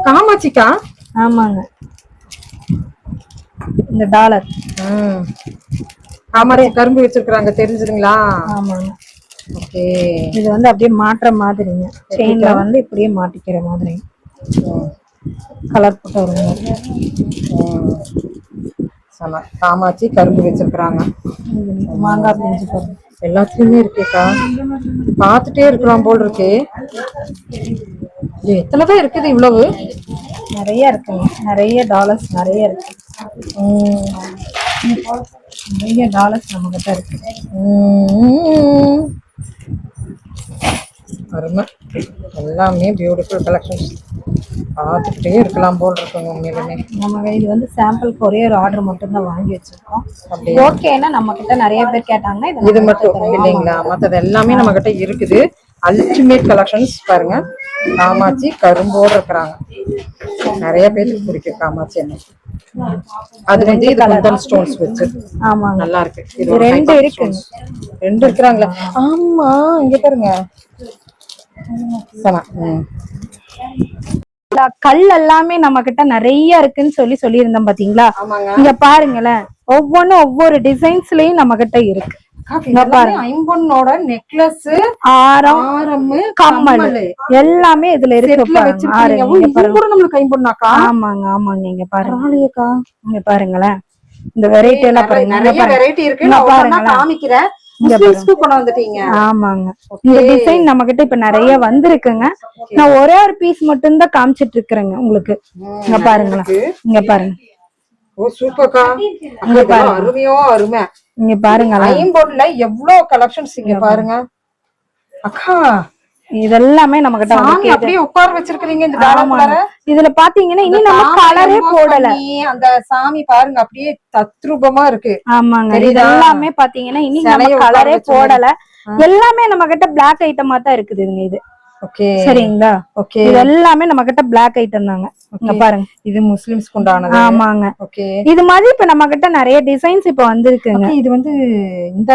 காமாட்சிக்கா? ஆமாங்க இந்த டாலர். காமாட்சி கரும்பு வச்சிருக்காங்க தெரிஞ்சுதுங்களா? ஆமாங்க. ஓகே. இது வந்து அப்படியே மாற்ற மாதிரிங்க. செயின்ல வந்து இப்படியே மாட்டிக்கிற மாதிரி கலர் போட்டு வருங்க. காமாட்சி கரும்பு வச்சிருக்காங்க. மாங்காய் பிஞ்சு பாருங்க. எல்லாத்துலயுமே இருக்கேக்கா. பாத்துட்டே இருக்கலாம் போல் இருக்கு. எத்தனைதான் இருக்குது இவ்வளவு? நிறைய இருக்குங்க. நிறைய டாலர்ஸ் நிறைய இருக்கு. நிறைய டாலர்ஸ் நம்ம கிட்ட இருக்கு. அருமை. எல்லாமே பியூட்டிஃபுல் கலெக்ஷன்ஸ். பார்த்துக்கிட்டே இருக்கலாம் போல் இருக்குங்க உண்மையிலுமே. நம்ம இது வந்து சாம்பிளுக்கு ஒரே ஒரு ஆர்டர் மட்டும் தான் வாங்கி வச்சிருக்கோம். ஓகேன்னா நம்ம கிட்ட நிறைய பேர் கேட்டாங்க. இது மட்டும் இல்லைங்களா? மற்றது எல்லாமே நம்ம கிட்ட இருக்குது. அல்டிமேட் கலெக்ஷன்ஸ் பாருங்க. காமாட்சி கரும்போடு இருக்கிறாங்க. நிறைய பேருக்கு பிடிக்கும் காமாட்சி என்ன. அது வந்து இது குந்தன் ஸ்டோன்ஸ் வச்சு. ஆமா நல்லா இருக்கு. இது ரெண்டு இருக்கு. ரெண்டு இருக்கிறாங்களா? ஆமா இங்க பாருங்க. கல் எல்லாமே நம்ம கிட்ட நிறைய இருக்குன்னு சொல்லியிருந்தோம் பாத்தீங்களா? இங்க பாருங்களேன். ஒவ்வொன்னும் ஒவ்வொரு டிசைன்ஸ்லயும் நம்ம கிட்ட இருக்கு. ஐம்பொன்னோட நெக்லஸ், ஆரம், கம்மல் எல்லாமே இதுல இருக்கு. நம்மளுக்கு ஐம்பொன்னாக்கா? ஆமாங்க ஆமாங்க. இங்க பாருங்க. இங்க பாருங்களேன். இந்த வெரைட்டி எல்லாம் பாருங்க. நிறைய வெரைட்டி இருக்கு. நான் பாருங்க காமிக்கிறேன். ஆமாங்க. இந்த டிசைன் நம்ம கிட்ட இப்ப நிறைய வந்திருக்குங்க. நான் ஒரே ஒரு பீஸ் மட்டும் தான் காமிச்சிட்டு இருக்கிறேங்க உங்களுக்கு. இங்க பாருங்களேன். இங்க பாருங்க. ஓ சூப்பர்க்கா. இங்க பாருங்க. அருமையோ அருமை. இங்க பாருங்க. ஐம்பொன்ல எவ்வளவு கலெக்ஷன்ஸ் இங்க பாருங்க அக்கா. இதெல்லாமே நம்ம கிட்ட அப்படியே உட்கார வச்சிருக்கீங்க. இந்த டாலர் இதுல பாத்தீங்கன்னா இனி நம்ம கலரே போடல. அந்த சாமி பாருங்க அப்படியே தத்ரூபமா இருக்கு. ஆமாங்க. இது எல்லாமே பாத்தீங்கன்னா இனி நம்ம கலரே போடல. எல்லாமே நம்ம கிட்ட பிளாக் ஐட்டமா தான் இருக்குதுங்க. இது ஓகே சரிங்களா? ஓகே. இது எல்லாமே நம்ம கிட்ட பிளாக் ஐட்டம் தாங்க. இங்க பாருங்க. இது முஸ்லிம்ஸ்க்கு உண்டானது. ஆமாங்க. ஓகே. இது மாதிரி இப்ப நம்ம கிட்ட நிறைய டிசைன்ஸ் இப்ப வந்திருக்குங்க. இது வந்து இந்த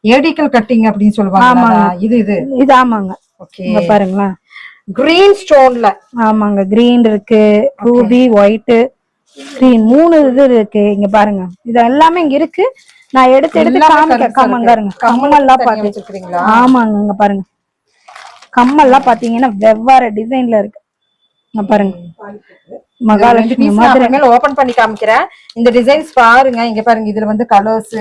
ஏடிக்கல் கட்டிங் அப்படின்னு சொல்லுவாங்க. ஆமாங்க. இது ஆமாங்க. ஓகே. இங்க பாருங்களேன். கிரீன் ஸ்டோன்ல. ஆமாங்க. கிரீன் இருக்கு, ரூபி, ஒயிட், கிரீன் 3 இது இருக்கு. இங்க பாருங்க. இது எல்லாமே இங்க இருக்கு. நான் எடுத்து காமிக்க. கம்மங்காருங்க. கம்மல்லாம் பாத்து வச்சிருக்கீங்களா? ஆமாங்க. இங்க பாருங்க. கம்மல்லாம் பாத்தீங்கன்னா வெவ்வேறு டிசைன்ல இருக்கு. இங்க பாருங்க. மகாலட்சுமி மாதிரி ஓபன் பண்ணி காமிக்கிறேன். இந்த டிசைன்ஸ் பாருங்க. இங்க பாருங்க. இதுல வந்து கலர்ஸ்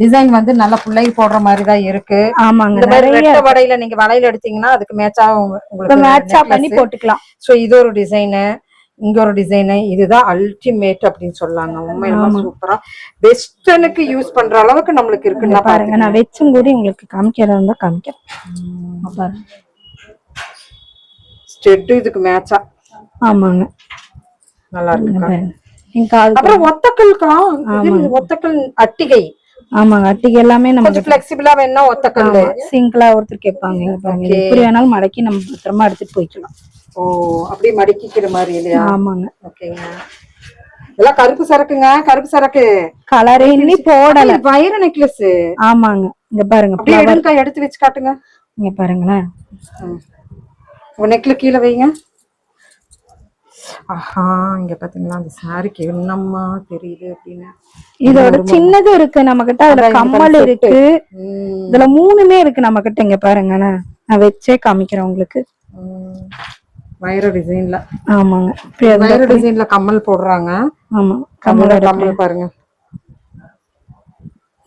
டிசைன் வந்து நல்ல புள்ளை போடுற மாதிரி தான் இருக்கு. ஆமாங்க. ரெட்ட வடையில நீங்க வளையல் எடுத்தீங்கன்னா அதுக்கு மேட்சா உங்களுக்கு மேட்சா பண்ணி போட்டுக்கலாம். சோ இது ஒரு டிசைனு, இங்க ஒரு டிசைனு. இதுதான் அல்டிமேட் அப்படின்னு சொல்லாங்க. உண்மையில சூப்பரா வெஸ்டர்னுக்கு யூஸ் பண்ற அளவுக்கு நம்மளுக்கு இருக்குன்னு பாருங்க. நான் வெச்சும் கூட உங்களுக்கு காமிக்கிறதா இருந்தா காமிக்கிறேன். பாருங்க. ஸ்டெட் இதுக்கு மேட்சா. ஆமாங்க. நல்லா இருக்கு. அப்புறம் ஒத்தக்கல்கா. ஒத்தக்கல் அட்டிகை. ஆமாங்க. அட்டிகை எல்லாமே நம்ம ஃபிளெக்சிபிளா வேணா ஒத்தக்கல் சிங்கிளா ஒருத்தர் கேட்பாங்க. இங்க பாருங்க. எப்படி வேணாலும் மடக்கி நம்ம பத்திரமா எடுத்துட்டு போய்க்கலாம். ஓ அப்படியே மடக்கிக்கிற மாதிரி இல்லையா? ஆமாங்க. ஓகேங்க. இதெல்லாம் கருப்பு சரக்குங்க. கருப்பு சரக்கு கலரே இன்னி போடல. வைர நெக்லஸ். ஆமாங்க. இங்க பாருங்க. அப்படியே எடுத்து வச்சு காட்டுங்க. இங்க பாருங்களேன். நெக்ல கீழே வைங்க. ஆஹா இங்க பாத்தீங்களா அந்த சாரிக்கு என்னம்மா தெரியுது அப்படின்னு. இதோட சின்னதும் இருக்கு நம்ம கிட்ட, அதுல அதான் இங்க கம்மல் பாருங்க, இருக்கு, ம், இதுல 3மே இருக்கு நம்ம கிட்ட. இங்க பாருங்க, நான் வச்சே காமிக்கிறேன் உங்களுக்கு. ம். வைர டிசைன்ல, ஆமாங்க, இப்படி அந்த வைர டிசைன்ல கம்மல் போடுறாங்க. ஆமா கம்மல் கம்மல் கம்மல் பாருங்க,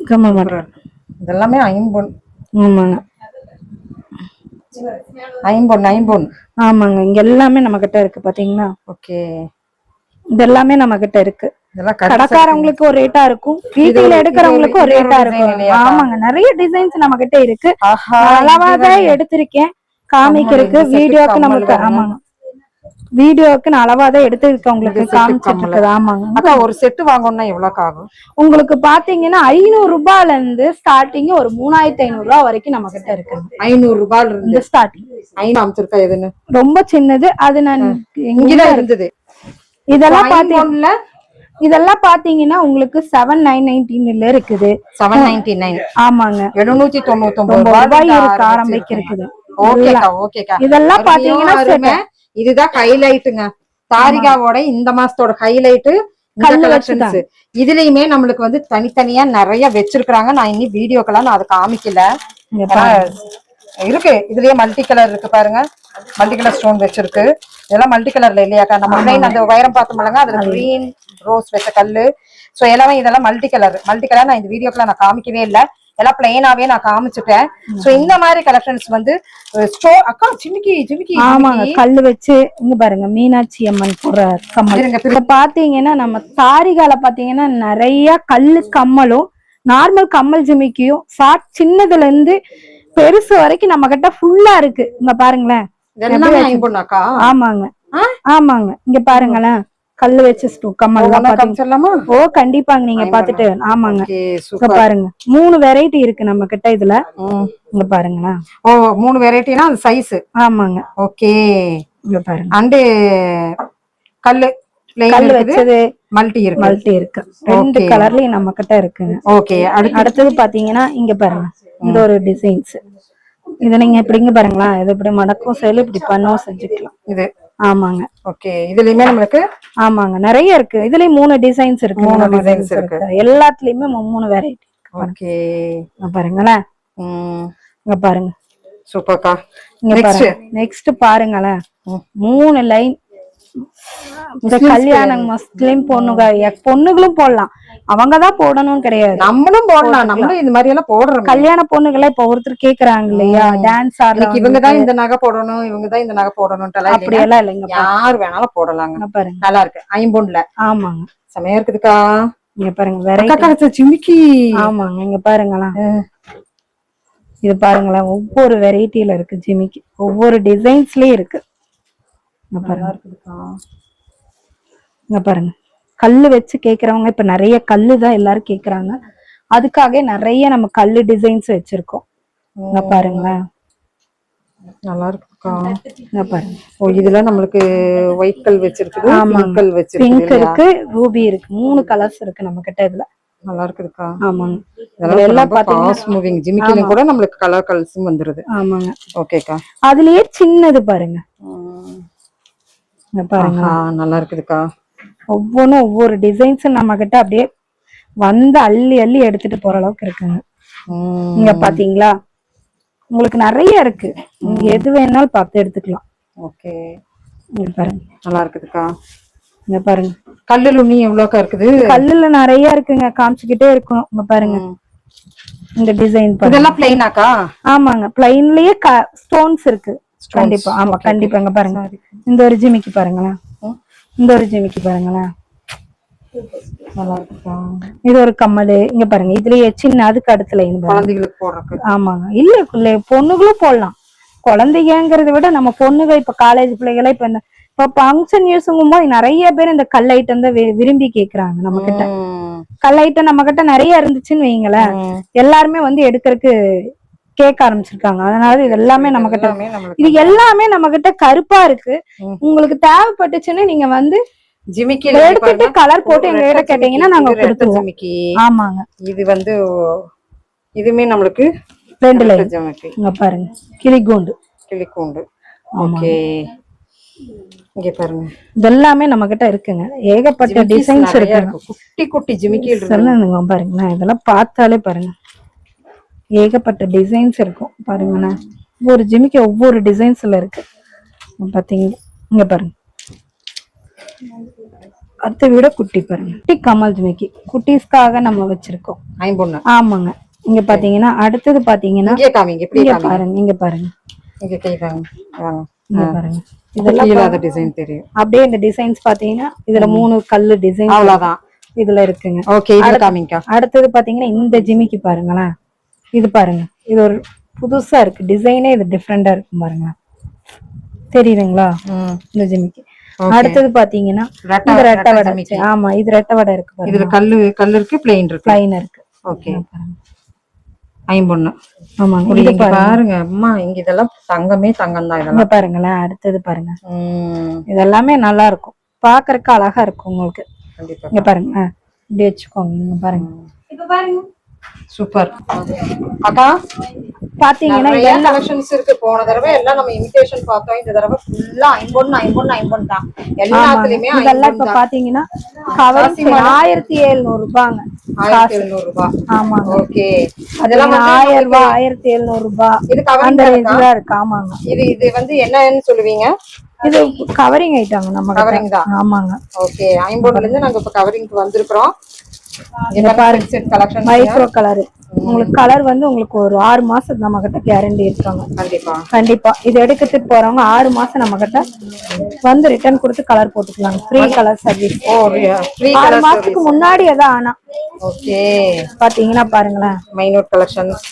கம்மல் சூப்பரா இருக்கு. இதெல்லாமே ஐம்பொன். ஆமாங்க ஐம்பொன் ஐம்பொன். ஆமாங்க, இங்க எல்லாமே நம்ம கிட்ட இருக்கு பாத்தீங்களா. ஓகே, இது எல்லாமே நம்ம கிட்ட இருக்கு. இதெல்லாம் கடைக்காரங்களுக்கு ஒரு ரேட்டா இருக்கும், வீட்டுல எடுக்கிறவங்களுக்கு ஒரு ரேட்டா இருக்கும். ஆமாங்க, நிறைய டிசைன்ஸ் நம்ம கிட்ட இருக்கு. அளவாதான் எடுத்திருக்கேன் காமிக்கிறதுக்கு, வீடியோக்கு நமக்கு. ஆமாங்க, வீடியோக்கு நான் அளவாதான் எடுத்திருக்கேன் உங்களுக்கு காமிச்சிட்டு இருக்குது. ஆமாங்க அக்கா, ஒரு செட்டு வாங்கணும்னா எவ்வளவு ஆகும்? உங்களுக்கு பாத்தீங்கன்னா 500 ரூபாயில இருந்து ஸ்டார்டிங் ஒரு 3500 ரூபாய் வரைக்கும் நம்ம கிட்ட இருக்கு. 500 ரூபாயில இருந்து ஸ்டார்டிங். அமைச்சிருக்கா எதுன்னு ரொம்ப சின்னது அது நான் இங்கதான் இருந்தது. இதெல்லாம் பாத்தீங்கன்னா இதெல்லாம் பாத்தீங்கன்னா உங்களுக்கு 7999 இருக்குது. 799. ஆமாங்க, 799 ரூபாய் இருக்கு ஆரம்பிக்கிறது. ஓகேக்கா, ஓகேக்கா. இதெல்லாம் பாத்தீங்கன்னா இதுதான் ஹைலைட்டுங்க, தாரிகாவோட இந்த மாசத்தோட ஹைலைட். கலெக்ஷன்ஸ் இதுலயுமே நம்மளுக்கு வந்து தனித்தனியா நிறைய வச்சிருக்காங்க. நான் இனி வீடியோக்கெல்லாம் நான் அதை காமிக்கல. இருக்கு இதுலயே மல்டி கலர் இருக்கு பாருங்க, மல்டி கலர் ஸ்டோன் வச்சிருக்கு. இதெல்லாம் மல்டி கலர்ல இல்லையாக்கா, நம்ம பிளைன் அந்த வைரம் பார்த்தோம்லங்க, அதுல கிரீன் ரோஸ் வச்ச கல்லு. சோ எல்லாமே இதெல்லாம் மல்டி கலர். நான் இந்த வீடியோக்குள்ள நான் காமிக்கவே இல்லை, எல்லாம் பிளைனாவே நான் காமிச்சிட்டேன். சோ இந்த மாதிரி கலெக்ஷன்ஸ் வந்து அக்கா ஜிமிக்கி ஆமாங்க, கல்லு வச்சு இங்க பாருங்க, மீனாட்சி அம்மன் போற கம்மல். இப்ப பாத்தீங்கன்னா நம்ம தாரிகால பாத்தீங்கன்னா நிறைய கல்லு கம்மலும் நார்மல் கம்மல் ஜிமிக்கியும் சின்னதுல இருந்து பெருசு வரைக்கும் நம்ம கிட்ட ஃபுல்லா இருக்கு. இங்க பாருங்களேன். ஆமாங்க ஆமாங்க, இங்க பாருங்களேன், கல்லு வச்சு கம்மல் தான். ஓ கண்டிப்பாங்க, நீங்க பாத்துட்டு. ஆமாங்க, பாருங்க 3 வெரைட்டி இருக்கு நம்ம கிட்ட இதுல. இங்க பாருங்களேன். ஓ 3 வெரைட்டினா அது சைஸ். ஆமாங்க, ஓகே. இங்க பாருங்க, அண்ட் கல்லு வச்சது மல்டி இருக்கு 2 கலர்லயும் நம்ம கிட்ட இருக்குங்க. ஓகே, அடுத்தது பாத்தீங்கன்னா இங்க பாருங்க, இந்த ஒரு டிசைன்ஸ். இத நீங்க எப்படிங்க பாருங்களா, இது இப்படி மடக்கும் செயல் இப்படி பண்ணவும் செஞ்சுக்கலாம் இது. ஆமாங்க, ஓகே. இதுலயுமே நமக்கு ஆமாங்க நிறைய இருக்கு. இதுலயும் 3 டிசைன்ஸ் இருக்கு. 3 டிசைன்ஸ் இருக்கு, எல்லாத்துலயுமே 3 வெரைட்டி. ஓகே, பாருங்களேன். இங்க பாருங்க, சூப்பர்க்கா. இங்க பாருங்க, நெக்ஸ்ட் பாருங்களேன், 3 லைன். இந்த கல்யாணம் முஸ்லிம் பொண்ணுகளும் போடலாம், அவங்கதான் போடணும்னு கிடையாது, நம்மளும் போடலாம். நம்மளும் இந்த மாதிரி எல்லாம் போடுறோம். கல்யாண பொண்ணுகளை இப்ப ஒருத்தர் கேக்குறாங்க இல்லையா, டான்ஸ் ஆடுறதுக்கு இவங்கதான் இந்த நகை போடணும், இவங்கதான் இந்த நகை போடணும், அப்படி எல்லாம் இல்லைங்க, யார் வேணாலும் போடலாங்க. பாருங்க, நல்லா இருக்கு. ஐம்பொன்ல. ஆமாங்க, செமையா இருக்குதுக்கா. இங்க பாருங்க வெரைட்டி ஜிமிக்கி. ஆமாங்க, இங்க பாருங்களேன், இது பாருங்களேன், ஒவ்வொரு வெரைட்டில இருக்கு ஜிமிக்கி, ஒவ்வொரு டிசைன்ஸ்லயும் இருக்கு. இங்க பாருங்க, கல்லு வச்சு கேக்குறவங்க இப்ப நிறைய கல்லு தான் எல்லாரும் கேக்குறாங்க, அதுக்காக நிறைய நம்ம கல்லு டிசைன்ஸ் வச்சிருக்கோம். இங்க பாருங்களேன், நல்லா இருக்குக்கா. இங்க பாருங்க. ஓ இதுல நம்மளுக்கு ஒயிட் கல் வச்சிருக்கு, பிங்க் இருக்கு, ரூபி இருக்கு, 3 கலர்ஸ் இருக்கு நம்ம கிட்ட இதுல. நல்லா இருக்குதுக்கா. ஆமாங்க, இதெல்லாம் ஃபாஸ்ட் மூவிங் ஜிமிக்கில கூட நமக்கு கலர் கல்ஸும் வந்துருது. ஆமாங்க, ஓகேக்கா. அதுலயே சின்னது பாருங்க, பாருங்க நல்லா இருக்குதுக்கா. ஒவ்வொன்றும் ஒவ்வொரு டிசைன்ஸ் நம்ம கிட்ட அப்படியே வந்து அள்ளி அள்ளி எடுத்துட்டு போற அளவுக்கு இருக்குங்க. இங்க பாத்தீங்களா, உங்களுக்கு நிறைய இருக்கு, நீங்க எது வேணாலும் பார்த்து எடுத்துக்கலாம். ஓகே, இங்க பாருங்க, நல்லா இருக்குதுக்கா. இங்க பாருங்க, கல்லுல நீ எவ்வளவுக்கா இருக்குது? கல்லுல நிறைய இருக்குங்க, காமிச்சுக்கிட்டே இருக்கும். இங்க பாருங்க, இந்த டிசைன் இதெல்லாம் பிளைனாக்கா? ஆமாங்க, பிளைன்லயே ஸ்டோன்ஸ் இருக்கு. கண்டிப்பா, ஆமா கண்டிப்பா. இங்க பாருங்க, இந்த ஒரு ஜிமிக்கி பாருங்களேன், இந்த ஒரு ஜிமிக்கி பாருங்களேன், நல்லா இருக்குக்கா. இது ஒரு கம்மலு. இங்க பாருங்க, இதுலயே சின்ன அதுக்கு அடுத்த லைன் குழந்தைகளுக்கு போடுறதுக்கு. ஆமாங்க, இல்ல பொண்ணுகளும் போடலாம். குழந்தைங்கிறத விட நம்ம பொண்ணுங்க இப்ப காலேஜ் பிள்ளைகளை இப்ப ஃபங்க்ஷன் யூஸுங்கும் போது நிறைய பேர் இந்த கல் ஐட்டம் தான் விரும்பி கேக்குறாங்க நம்ம கிட்ட. கல் ஐட்டம் நம்ம கிட்ட நிறைய இருந்துச்சுன்னு வைங்களேன், எல்லாருமே வந்து எடுக்கிறதுக்கு கேட்க ஆரம்பிச்சிருக்காங்க. அதனால இது எல்லாமே நம்ம கிட்ட, இது எல்லாமே நம்ம கிட்ட கருப்பா இருக்கு. உங்களுக்கு தேவைப்பட்டுச்சுன்னு நீங்க வந்து ஜிமிக்கி எடுத்துட்டு கலர் போட்டு எங்க கிட்ட கேட்டீங்கன்னா நாங்க கொடுத்துருவோம். ஆமாங்க, இது வந்து இதுமே நம்மளுக்கு 2 லைன். இங்க பாருங்க, கிளிக்கூண்டு. ஓகே, இங்க பாருங்க இதெல்லாமே நம்ம கிட்ட இருக்குங்க. ஏகப்பட்ட டிசைன்ஸ் நிறைய இருக்கு. இருக்கு. குட்டி குட்டி ஜிமிக்கி இருக்கு. சொல்லுங்க பாருங்க, இதெல்லாம் பார்த்தாலே பாருங்க ஏகப்பட்ட டிசைன்ஸ் இருக்கும் பாருங்கண்ணா. ஒவ்வொரு ஜிமிக்கி ஒவ்வொரு டிசைன்ஸ்ல இருக்கு பாத்தீங்க. இங்க பாருங்க, அதை விட குட்டி பாருங்க, குட்டி கமல் ஜிமிக்கி குட்டீஸ்க்காக நம்ம வச்சிருக்கோம். ஐம்பொண்ணு. ஆமாங்க. இங்க பாத்தீங்கன்னா அடுத்தது பாத்தீங்கன்னா இங்க காமிங்க, இப்படி இங்க காமிங்க. பாருங்க, இங்க பாருங்க, இங்க கை வாங்க வாங்க. இங்க பாருங்க. இதெல்லாம் இல்லாத டிசைன் தெரியும். அப்படியே இந்த டிசைன்ஸ் பாத்தீங்கன்னா இதுல 3 கல்லு டிசைன் அவ்வளவுதான் இதுல இருக்குங்க. ஓகே, இது காமிங்க. அடுத்தது பாத்தீங்கன்னா இந்த ஜிமிக்கி பாருங்களேன். இது பாருங்க, இது ஒரு புதுசா இருக்கு டிசைனே, இது டிஃப்ரெண்டா இருக்கு பாருங்க. தெரியுதுங்களா இந்த ஜிமிக்கி? அடுத்தது பாத்தீங்கன்னா இது ரெட்டை வடை. ஆமா, இது ரெட்டை வடை இருக்கு பாருங்க. இதுல கல்லு இருக்கு, பிளைன் இருக்கு. பிளைன் இருக்கு. ஓகே, ஐம்பொண்ணு. ஆமாங்க. இங்க பாருங்க அம்மா, இங்க இதெல்லாம் தங்கமே தங்கம் தான். இதெல்லாம் பாருங்களேன். அடுத்தது பாருங்க, இதெல்லாமே நல்லா இருக்கும், பாக்குறதுக்கு அழகா இருக்கும் உங்களுக்கு. கண்டிப்பா. இங்க பாருங்க, இப்படி வச்சுக்கோங்க. இங்க பாருங்க, இப்ப பாருங்க, சூப்பர். அக்கா பாத்தீங்கன்னா இதெல்லாம் கலெக்ஷன்ஸ் இருக்கு. போன தடவை எல்லாம் நம்ம இமிடேஷன் பார்த்தோம். இந்த தடவை ஃபுல்லா ஐம்பொண்ணு தான். எல்லாத்துலயுமே இதெல்லாம் இப்ப பாத்தீங்கன்னா கவரிங் 1700 ரூபாங்க. 1700 ரூபாய். ஆமாங்க. ஓகே, அதெல்லாம் 1000 ரூபாய் 1700 ரூபாய் இது கவரிங் அந்த ரேஞ்ச்ல இருக்கு. ஆமாங்க. இது வந்து என்னன்னு சொல்லுவீங்க? இது கவரிங் ஐட்டங்க. நம்ம கவரிங் தான். ஆமாங்க. ஓகே, ஐம்பொண்ணுல இருந்து நாங்க இப்ப கவரிங்க்கு வந்திருக்கோம். இந்த பாருங்க, செட் கலெக்ஷன் மைக்ரோ கலர். உங்களுக்கு கலர் வந்து உங்களுக்கு ஒரு 6 மாசம் நம்ம கிட்ட கேரண்டி இருக்காங்க. கண்டிப்பா கண்டிப்பா. இது எடுத்துட்டு போறவங்க 6 மாசம் நம்ம கிட்ட வந்து ரிட்டர்ன் கொடுத்து கலர் போட்டுக்கலாம். Free colour service. Oh, free 6 colour மாசத்துக்கு முன்னாடி ஏதாவது ஆனா. ஓகே, பாத்தீங்கன்னா பாருங்களேன், மைனூட் கலெக்ஷன்ஸ்.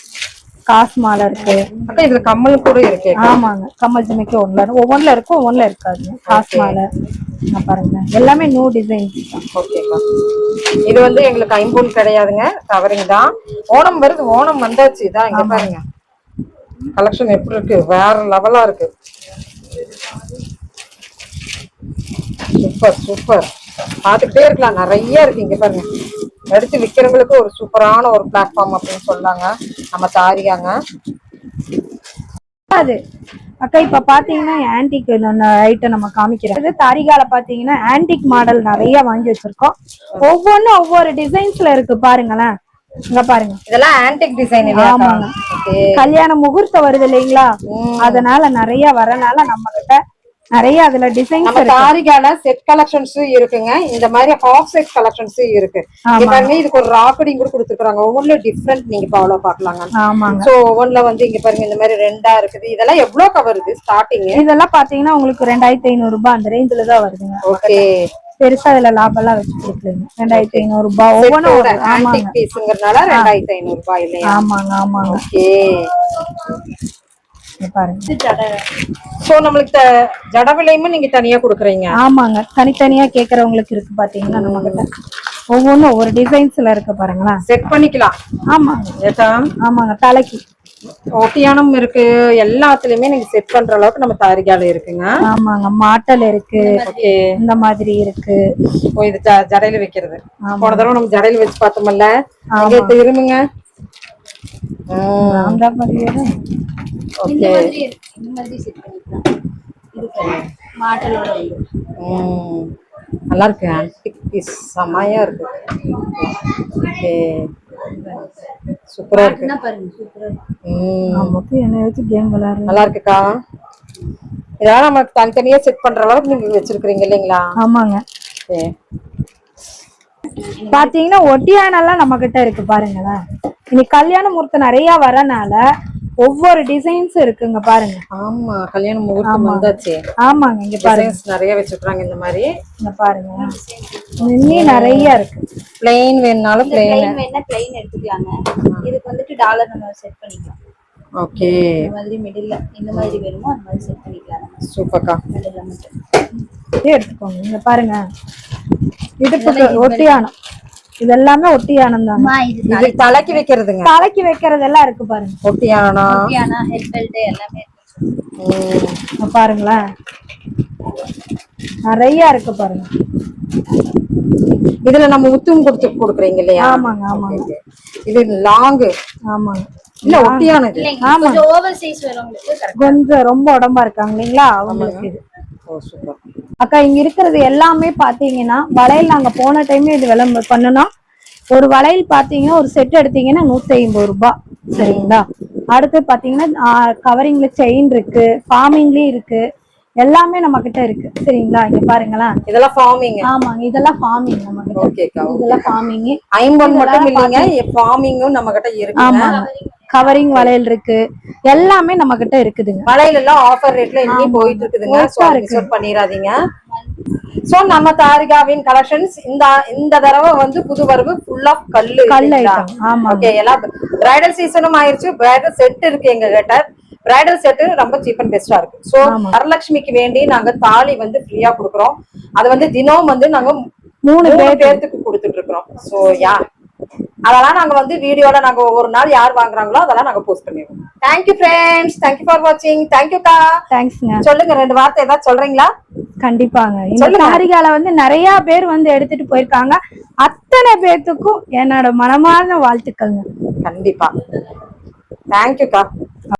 காசு மாலை இருக்கு. அக்கா இதுல கம்மல் கூட இருக்கு. ஆமாங்க, கம்மல் ஜிமிக்கி ஒவ்வொன்றுல இருக்கும், ஒவ்வொன்றுல இருக்காது. காசு மாலை பாருங்க, எல்லாமே நியூ டிசைன்ஸ் தான். ஓகேக்கா, இது வந்து எங்களுக்கு ஐம்பொன் கிடையாதுங்க, கவரிங் தான். ஓணம் வருது, ஓணம் வந்தாச்சு. இதான் இங்க பாருங்க கலெக்ஷன் எப்படி இருக்கு, வேற லெவலா இருக்கு. சூப்பர் சூப்பர், பாத்துக்கிட்டே இருக்கலாம், நிறைய இருக்கு. இங்க பாருங்க, எடுத்து விக்கிறவங்களுக்கு ஒரு சூப்பரான ஒரு பிளாட்ஃபார்ம் அப்படின்னு சொல்லாங்க நம்ம தாரியாங்க. அது அக்கா இப்ப பாத்தீங்கன்னா ஆன்டிக் ஐட்டம் நம்ம காமிக்கிறது. தாரிகால பாத்தீங்கன்னா ஆன்டிக் மாடல் நிறைய வாங்கி வச்சிருக்கோம். ஒவ்வொன்றும் ஒவ்வொரு டிசைன்ஸ்ல இருக்கு பாருங்களேன். இங்க பாருங்க, இதெல்லாம் ஆன்டிக் டிசைன். ஆமாங்க. கல்யாண முகூர்த்தம் வருது இல்லைங்களா, அதனால நிறைய வரனால நம்ம கிட்ட நிறைய அதுல டிசைன்ஸ் இருக்கு. தாரிகால செட் கலெக்ஷன்ஸ் இருக்குங்க. இந்த மாதிரி ஹாஃப் செட் கலெக்ஷன்ஸ் இருக்கு. பாருங்க, இதுக்கு ஒரு ராக்கடிங் கூட கொடுத்துருக்காங்க. ஒவ்வொன்றுல டிஃப்ரெண்ட் நீங்க ஃபாலோ பாக்கலாங்க. ஆமாங்க. சோ ஒவ்வொன்றுல வந்து இங்க பாருங்க இந்த மாதிரி 2 இருக்குது. இதெல்லாம் எவ்வளவு கவருது ஸ்டார்டிங்? இதெல்லாம் பாத்தீங்கன்னா உங்களுக்கு 2500 ரூபாய் அந்த ரேஞ்சில தான் வருதுங்க. ஓகே, பெருசா இதுல லாபம் எல்லாம் வச்சு கொடுக்கலங்க. 2500 ரூபாய் ஒவ்வொன்றும். ஆன்டிக் பீஸ்ங்கறனால 2500 ரூபாய் இல்லையா? ஆமாங்க ஆமாங்க. ஓகே, பாருங்க, சோ நம்மளுக்கு ஜட விலையுமே நீங்க தனியா கொடுக்குறீங்க? ஆமாங்க, தனித்தனியா கேக்குறவங்களுக்கு இருக்கு. பாத்தீங்கன்னா நம்ம கிட்ட ஒவ்வொன்றும் ஒவ்வொரு டிசைன்ஸ்ல இருக்கு பாருங்களேன். செட் பண்ணிக்கலாம். ஆமாங்க ஆமாங்க, தலைக்கு ஒட்டியானம் இருக்கு. எல்லாத்துலயுமே நீங்க செட் பண்ற அளவுக்கு நம்ம தாரிகால இருக்குங்க. ஆமாங்க, மாட்டல் இருக்கு. இந்த மாதிரி இருக்கு. இது ஜடையில வைக்கிறது. போன தடவை நம்ம ஜடையில வச்சு பார்த்தோம்ல, இருமுங்க. அந்த மாதிரி ஓகே, நல்லா இருக்கு. ஆன்டிக் பீஸ் செமையா இருக்கு. ஓகே, சூப்பரா இருக்கு. என்ன வச்சு கேம் விளையாடுறது நல்லா இருக்குக்கா. இதெல்லாம் நம்ம தனித்தனியா செட் பண்ற அளவுக்கு நீங்க வச்சிருக்கீங்க இல்லைங்களா? ஆமாங்க. பாத்தீங்கன்னா ஒட்டியானெல்லாம் நம்ம கிட்ட இருக்கு பாருங்களேன். இன்னைக்கு கல்யாண முகூர்த்தம் நிறைய வரனால ஒவ்வொரு டிசைன்ஸ் இருக்குங்க பாருங்க. ஆமா, கல்யாண முகூர்த்தம் வந்தாச்சு. ஆமாங்க, இங்க பாருங்க நிறைய வச்சிருக்காங்க. இந்த மாதிரி இங்க பாருங்க, இன்னும் நிறைய இருக்கு. பிளைன் வேணும்னாலும் பிளைன் எடுத்துக்கலாங்க. இதுக்கு வந்துட்டு டாலர் நம்ம செட் பண்ணிக்கலாம். ஓகே, இந்த மாதிரி மிடில்ல இந்த மாதிரி வேணுமோ அந்த மாதிரி செட் பண்ணிக்கலாம். சூப்பர்க்கா, மிடில்ல மட்டும் எடுத்துக்கோங்க. இங்க பாருங்க, இதுக்கு ஒட்டியானம். இதெல்லாமே ஒட்டியானம் தான். இது தலைக்கு வைக்கிறதுங்க. தலைக்கு வைக்கிறது எல்லாம் இருக்கு பாருங்க. ஒட்டியானம், ஹெட் பெல்ட் எல்லாமே இருக்கு. பாருங்களேன், நிறைய இருக்கு பாருங்க. இதுல நம்ம முத்தும் கொடுக்குறீங்க இல்லையா? ஆமாங்க ஆமாங்க. இது லாங். ஆமாங்க, இல்ல ஒட்டியானது. கொஞ்சம் ஓவர் சைஸ் வேற உங்களுக்கு. கொஞ்சம் ரொம்ப உடம்பா இருக்காங்க இல்லைங்களா, அவங்களுக்கு இது ஓ சூப்பர். அக்கா இங்க இருக்கிறது எல்லாமே பாத்தீங்கன்னா வளையல் நாங்க போன டைமே இது விளம்பரம் பண்ணணும். ஒரு வளையல் பாத்தீங்கன்னா ஒரு செட் எடுத்தீங்கன்னா 150 ரூபாய் சரிங்களா. அடுத்து பாத்தீங்கன்னா கவரிங்ல செயின் இருக்கு, ஃபார்மிங்லயும் இருக்கு, எல்லாமே நம்ம கிட்ட இருக்கு சரிங்களா. இங்க பாருங்களேன் இதெல்லாம் ஃபார்மிங். ஆமாங்க இதெல்லாம் ஃபார்மிங் நம்ம கிட்ட. ஓகேக்கா. இதெல்லாம் ஃபார்மிங். ஐம்பொன் மட்டும் இல்லைங்க, ஃபார்மிங்கும் நம்ம கிட்ட இருக்கு. ஆமா கவரிங் வளையல் இருக்கு, எல்லாமே நம்ம கிட்ட இருக்குதுங்க. வளையல் எல்லாம் ஆஃபர் ரேட்ல இன்னும் போயிட்டு இருக்குதுங்க. So miss பண்ணிராதீங்க. சோ நம்ம தாரிகாவின் கலெக்ஷன்ஸ் இந்த தடவை வந்து புது வரவு ஃபுல் ஆஃப் கல்லு ஐட்டம். ஆமா ஓகே. எல்லாம் பிரைடல் சீசனும் ஆயிருச்சு. பிரைடல் செட் இருக்கு எங்க கிட்ட. பிரைடல் செட் ரொம்ப சீப் அண்ட் பெஸ்டா இருக்கு. சோ வரலட்சுமிக்கு வேண்டி நாங்க தாலி வந்து ஃப்ரீயா கொடுக்குறோம். அது வந்து தினம் வந்து நாங்க 3 பேர்த்துக்கு கொடுத்துட்டு இருக்கிறோம். சோ யா அதெல்லாம் நாங்க வந்து வீடியோல நாங்க ஒவ்வொரு நாள் யார் வாங்குறாங்களோ அதெல்லாம் நாங்க போஸ்ட் பண்ணிடுவோம். தேங்க்யூ ஃப்ரெண்ட்ஸ், தேங்க்யூ ஃபார் வாட்சிங். தேங்க்யூக்கா. தேங்க்ஸ்ங்க. சொல்லுங்க 2 வார்த்தை ஏதாவது சொல்றீங்களா? கண்டிப்பாங்க. இந்த தாரிகால வந்து நிறைய பேர் வந்து எடுத்துட்டு போயிருக்காங்க. அத்தனை பேர்த்துக்கும் என்னோட மனமார்ந்த வாழ்த்துக்கள்ங்க. கண்டிப்பா. தேங்க்யூக்கா.